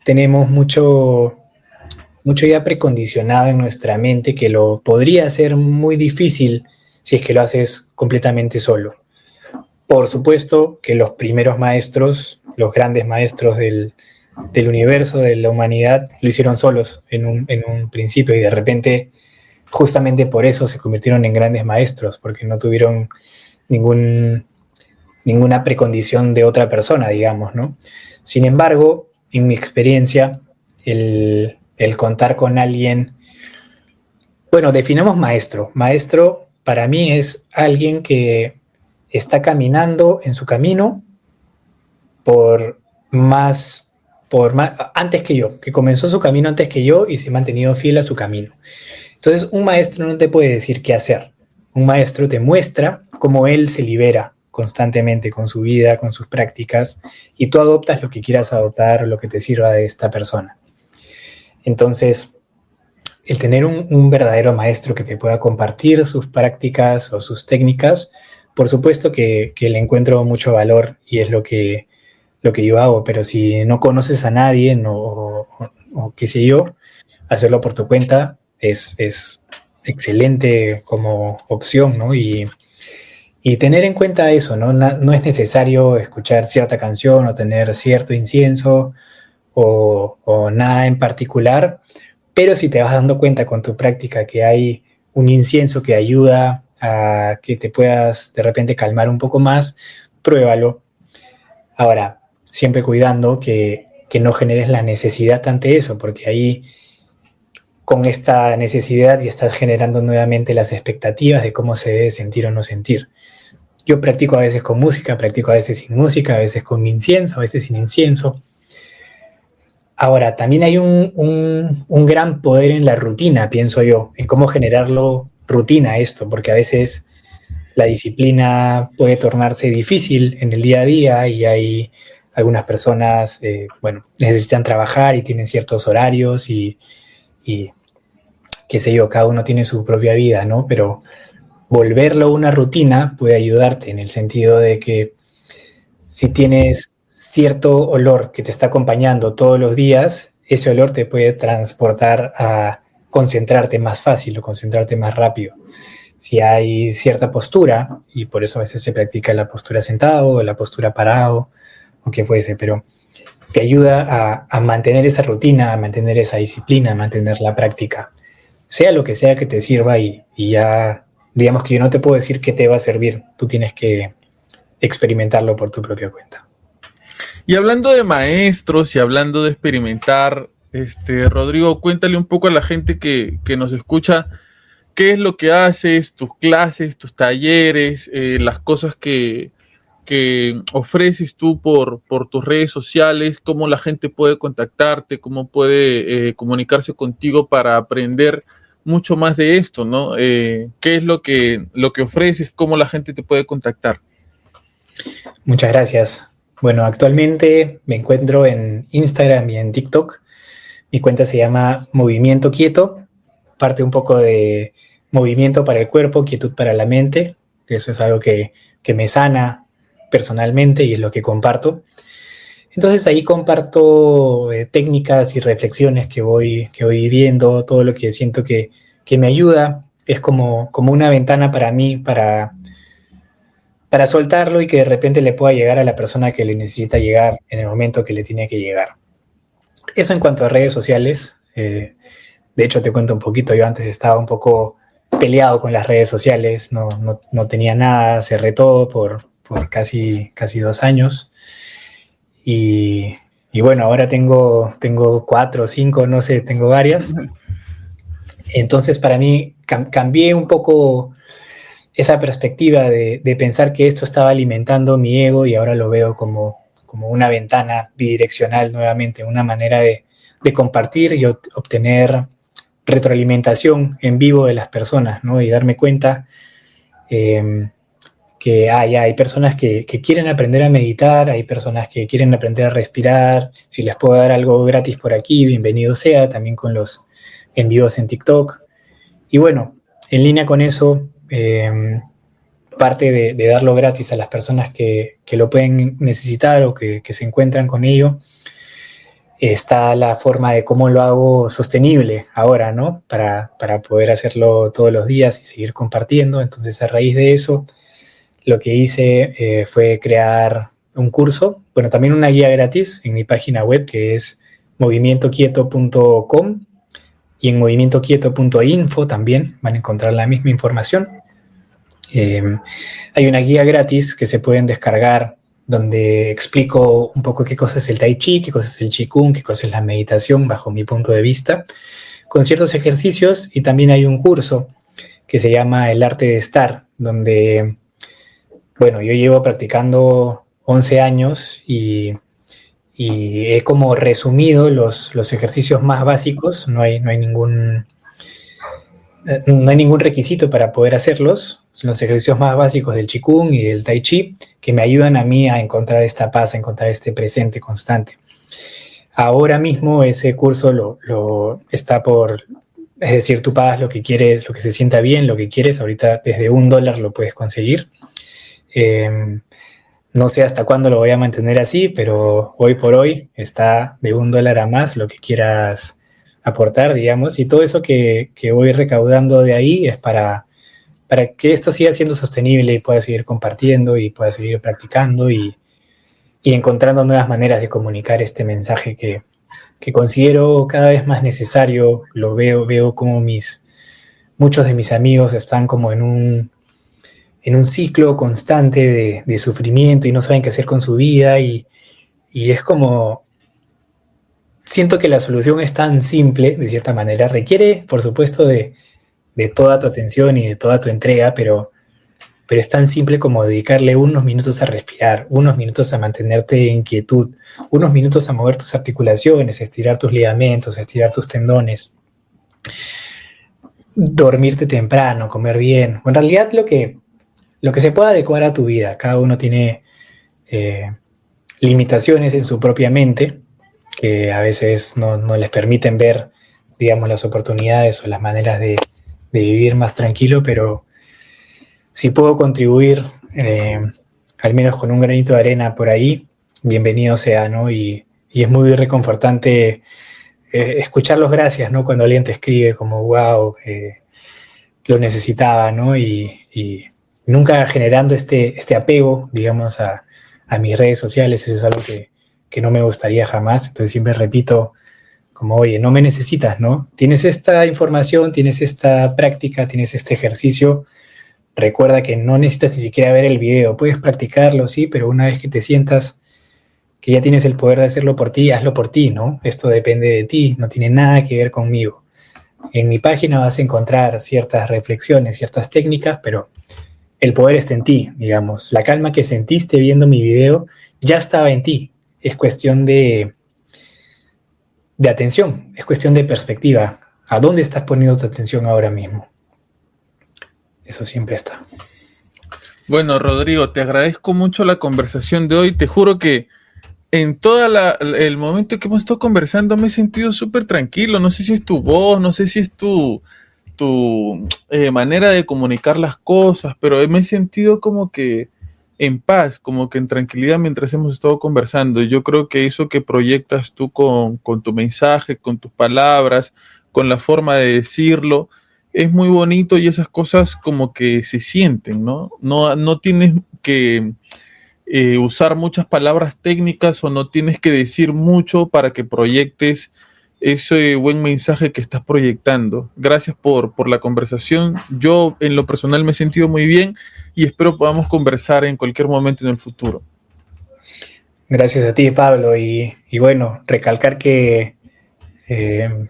tenemos mucho ya precondicionado en nuestra mente que lo podría ser muy difícil si es que lo haces completamente solo. Por supuesto que los primeros maestros, los grandes maestros del universo, de la humanidad, lo hicieron solos en un principio y de repente, justamente por eso se convirtieron en grandes maestros, porque no tuvieron ninguna precondición de otra persona, digamos, ¿no? Sin embargo, en mi experiencia, el contar con alguien, bueno, definamos maestro. Maestro para mí es alguien que está caminando en su camino antes que yo, que comenzó su camino antes que yo y se ha mantenido fiel a su camino. Entonces, un maestro no te puede decir qué hacer. Un maestro te muestra cómo él se libera constantemente con su vida, con sus prácticas, y tú adoptas lo que quieras adoptar, lo que te sirva de esta persona. Entonces, el tener un verdadero maestro que te pueda compartir sus prácticas o sus técnicas, por supuesto que le encuentro mucho valor y es lo que yo hago, pero si no conoces a nadie o qué sé yo, hacerlo por tu cuenta es excelente como opción, ¿no? Y tener en cuenta eso, ¿no? No es necesario escuchar cierta canción o tener cierto incienso o nada en particular, pero si te vas dando cuenta con tu práctica que hay un incienso que ayuda a que te puedas de repente calmar un poco más, pruébalo. Ahora, siempre cuidando que no generes la necesidad ante eso, porque ahí con esta necesidad ya estás generando nuevamente las expectativas de cómo se debe sentir o no sentir. Yo practico a veces con música, practico a veces sin música, a veces con incienso, a veces sin incienso. Ahora, también hay un gran poder en la rutina, pienso yo, en cómo generarlo rutina esto, porque a veces la disciplina puede tornarse difícil en el día a día y hay algunas personas, necesitan trabajar y tienen ciertos horarios y qué sé yo, cada uno tiene su propia vida, ¿no? Pero volverlo una rutina puede ayudarte en el sentido de que si tienes cierto olor que te está acompañando todos los días, ese olor te puede transportar a concentrarte más fácil o concentrarte más rápido. si hay cierta postura, y por eso a veces se practica la postura sentado o la postura parado, o que fuese, pero te ayuda a mantener esa rutina, a mantener esa disciplina, a mantener la práctica, sea lo que sea que te sirva y ya, digamos que yo no te puedo decir qué te va a servir, tú tienes que experimentarlo por tu propia cuenta. Y hablando de maestros y hablando de experimentar, Rodrigo, cuéntale un poco a la gente que nos escucha qué es lo que haces, tus clases, tus talleres, las cosas que ofreces tú por tus redes sociales, cómo la gente puede contactarte, cómo puede comunicarse contigo para aprender mucho más de esto, ¿no? ¿Qué es lo que ofreces, cómo la gente te puede contactar? Muchas gracias. Bueno, actualmente me encuentro en Instagram y en TikTok. Mi cuenta se llama Movimiento Quieto, parte un poco de movimiento para el cuerpo, quietud para la mente. Eso es algo que me sana personalmente y es lo que comparto. Entonces ahí comparto técnicas y reflexiones que voy viviendo, todo lo que siento que me ayuda. Es como una ventana para mí, para soltarlo y que de repente le pueda llegar a la persona que le necesita llegar en el momento que le tiene que llegar. Eso en cuanto a redes sociales. De hecho, te cuento un poquito. Yo antes estaba un poco peleado con las redes sociales. No tenía nada. Cerré todo por casi 2 años. Y bueno, ahora tengo 4 o 5, no sé, tengo varias. Entonces, para mí, cambié un poco esa perspectiva de pensar que esto estaba alimentando mi ego y ahora lo veo como una ventana bidireccional nuevamente, una manera de compartir y obtener retroalimentación en vivo de las personas, ¿no? Y darme cuenta que hay personas que quieren aprender a meditar, hay personas que quieren aprender a respirar. Si les puedo dar algo gratis por aquí, bienvenido sea, también con los en vivos en TikTok. Y bueno, en línea con eso, parte de darlo gratis a las personas que lo pueden necesitar o que se encuentran con ello, está la forma de cómo lo hago sostenible ahora, ¿no? Para poder hacerlo todos los días y seguir compartiendo. Entonces, a raíz de eso, lo que hice fue crear un curso, bueno, también una guía gratis en mi página web, que es movimientoquieto.com, y en movimientoquieto.info también van a encontrar la misma información. Hay una guía gratis que se pueden descargar donde explico un poco qué cosa es el Tai Chi, qué cosa es el Qigong, qué cosa es la meditación bajo mi punto de vista, con ciertos ejercicios. Y también hay un curso que se llama El Arte de Estar, donde, bueno, yo llevo practicando 11 años y he como resumido los ejercicios más básicos. No hay ningún requisito para poder hacerlos. Son los ejercicios más básicos del Qigong y del Tai Chi que me ayudan a mí a encontrar esta paz, a encontrar este presente constante. Ahora mismo ese curso lo está por, es decir, tú pagas lo que quieres, lo que se sienta bien, lo que quieres. Ahorita desde $1 lo puedes conseguir. No sé hasta cuándo lo voy a mantener así, pero hoy por hoy está de $1 a más, lo que quieras aportar, digamos, y todo eso que voy recaudando de ahí es para que esto siga siendo sostenible y pueda seguir compartiendo y pueda seguir practicando y encontrando nuevas maneras de comunicar este mensaje que considero cada vez más necesario. Lo veo como muchos de mis amigos están como en un ciclo constante de sufrimiento y no saben qué hacer con su vida y es como, siento que la solución es tan simple, de cierta manera. Requiere, por supuesto, de toda tu atención y de toda tu entrega, pero es tan simple como dedicarle unos minutos a respirar, unos minutos a mantenerte en quietud, unos minutos a mover tus articulaciones, a estirar tus ligamentos, a estirar tus tendones, dormirte temprano, comer bien. En realidad lo que se pueda adecuar a tu vida. Cada uno tiene limitaciones en su propia mente que a veces no les permiten ver, digamos, las oportunidades o las maneras de vivir más tranquilo, pero si puedo contribuir al menos con un granito de arena por ahí, bienvenido sea, ¿no? Y es muy reconfortante escuchar los gracias, ¿no? Cuando alguien te escribe como, wow, lo necesitaba, ¿no? Y nunca generando este apego, digamos, a mis redes sociales. Eso es algo que no me gustaría jamás. Entonces siempre repito, como, oye, no me necesitas, ¿no? Tienes esta información, tienes esta práctica, tienes este ejercicio. Recuerda que no necesitas ni siquiera ver el video. Puedes practicarlo, sí, pero una vez que te sientas que ya tienes el poder de hacerlo por ti, hazlo por ti, ¿no? Esto depende de ti, no tiene nada que ver conmigo. En mi página vas a encontrar ciertas reflexiones, ciertas técnicas, pero el poder está en ti, digamos. La calma que sentiste viendo mi video ya estaba en ti. Es cuestión de atención, es cuestión de perspectiva. ¿A dónde estás poniendo tu atención ahora mismo? Eso siempre está. Bueno, Rodrigo, te agradezco mucho la conversación de hoy. Te juro que en todo el momento que hemos estado conversando me he sentido súper tranquilo. No sé si es tu voz, no sé si es tu manera de comunicar las cosas, pero me he sentido como que en paz, como que en tranquilidad mientras hemos estado conversando. Y yo creo que eso que proyectas tú con tu mensaje, con tus palabras, con la forma de decirlo, es muy bonito y esas cosas como que se sienten, ¿no? No tienes que usar muchas palabras técnicas o no tienes que decir mucho para que proyectes ese buen mensaje que estás proyectando. Gracias por la conversación. Yo en lo personal me he sentido muy bien y espero podamos conversar en cualquier momento en el futuro. Gracias a ti, Pablo. Y bueno, recalcar que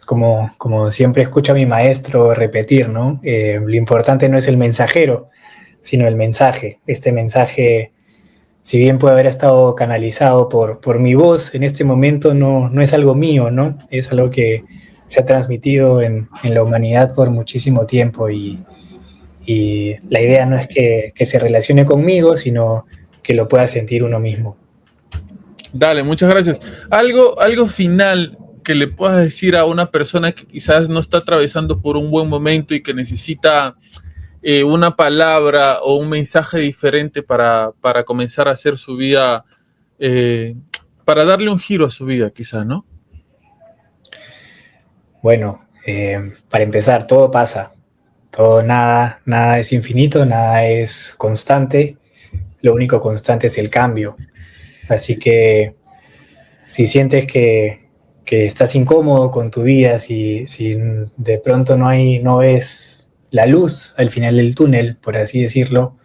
como siempre escucho a mi maestro repetir, ¿no? Lo importante no es el mensajero, sino el mensaje. Este mensaje, si bien puede haber estado canalizado por mi voz, en este momento no es algo mío, ¿no? Es algo que se ha transmitido en la humanidad por muchísimo tiempo y la idea no es que se relacione conmigo, sino que lo pueda sentir uno mismo. Dale, muchas gracias. Algo final que le puedas decir a una persona que quizás no está atravesando por un buen momento y que necesita una palabra o un mensaje diferente para comenzar a hacer su vida, para darle un giro a su vida, quizás, ¿no? Bueno, para empezar, todo pasa. Nada es infinito, nada es constante. Lo único constante es el cambio. Así que si sientes que estás incómodo con tu vida, si de pronto no ves la luz al final del túnel, por así decirlo,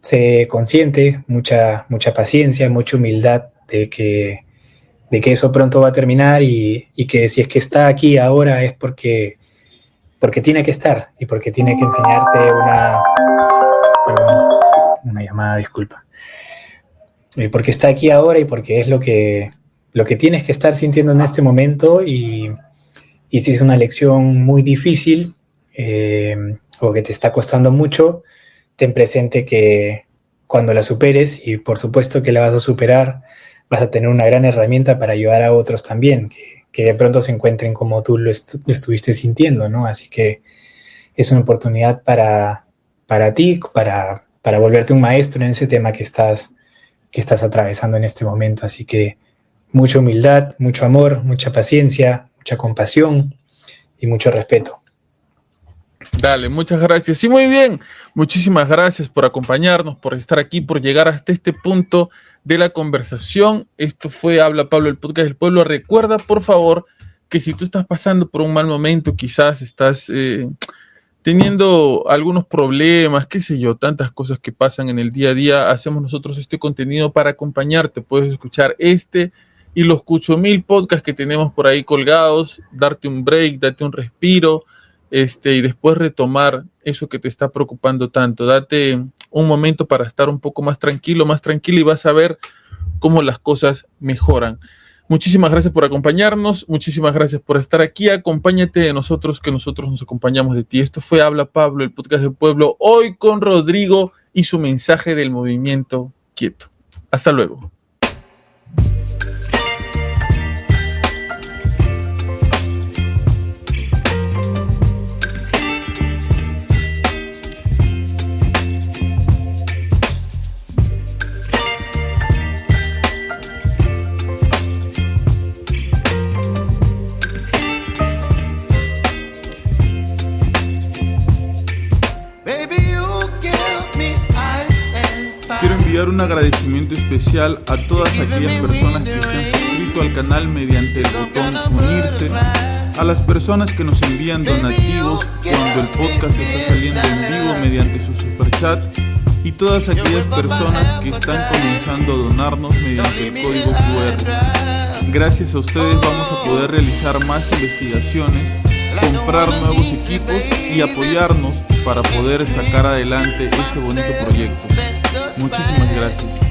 sé consciente, mucha paciencia, mucha humildad de que eso pronto va a terminar y que si es que está aquí ahora es porque tiene que estar y porque tiene que enseñarte una llamada, disculpa. Porque está aquí ahora y porque es lo que tienes que estar sintiendo en este momento y si es una lección muy difícil o que te está costando mucho, ten presente que cuando la superes, y por supuesto que la vas a superar, vas a tener una gran herramienta para ayudar a otros también, que de pronto se encuentren como tú lo estuviste sintiendo, ¿no? Así que es una oportunidad para ti, para volverte un maestro en ese tema que estás atravesando en este momento. Así que mucha humildad, mucho amor, mucha paciencia, mucha compasión y mucho respeto. Dale, muchas gracias. Sí, muy bien. Muchísimas gracias por acompañarnos, por estar aquí, por llegar hasta este punto de la conversación. Esto fue Habla Pablo, el podcast del pueblo. Recuerda, por favor, que si tú estás pasando por un mal momento, quizás estás teniendo algunos problemas, qué sé yo, tantas cosas que pasan en el día a día, hacemos nosotros este contenido para acompañarte. Puedes escuchar este y los 8,000 podcasts que tenemos por ahí colgados, darte un break, darte un respiro, y después retomar eso que te está preocupando tanto. Date un momento para estar un poco más tranquilo y vas a ver cómo las cosas mejoran. Muchísimas gracias por acompañarnos, muchísimas gracias por estar aquí. Acompáñate de nosotros, que nosotros nos acompañamos de ti. Esto fue Habla Pablo, el podcast del pueblo, hoy con Rodrigo y su mensaje del movimiento quieto. Hasta luego. enviar un agradecimiento especial a todas aquellas personas que se han suscrito al canal mediante el botón unirse, a las personas que nos envían donativos cuando el podcast está saliendo en vivo mediante su superchat, y todas aquellas personas que están comenzando a donarnos mediante el código QR. Gracias a ustedes vamos a poder realizar más investigaciones, comprar nuevos equipos y apoyarnos para poder sacar adelante este bonito proyecto. Muchísimas gracias.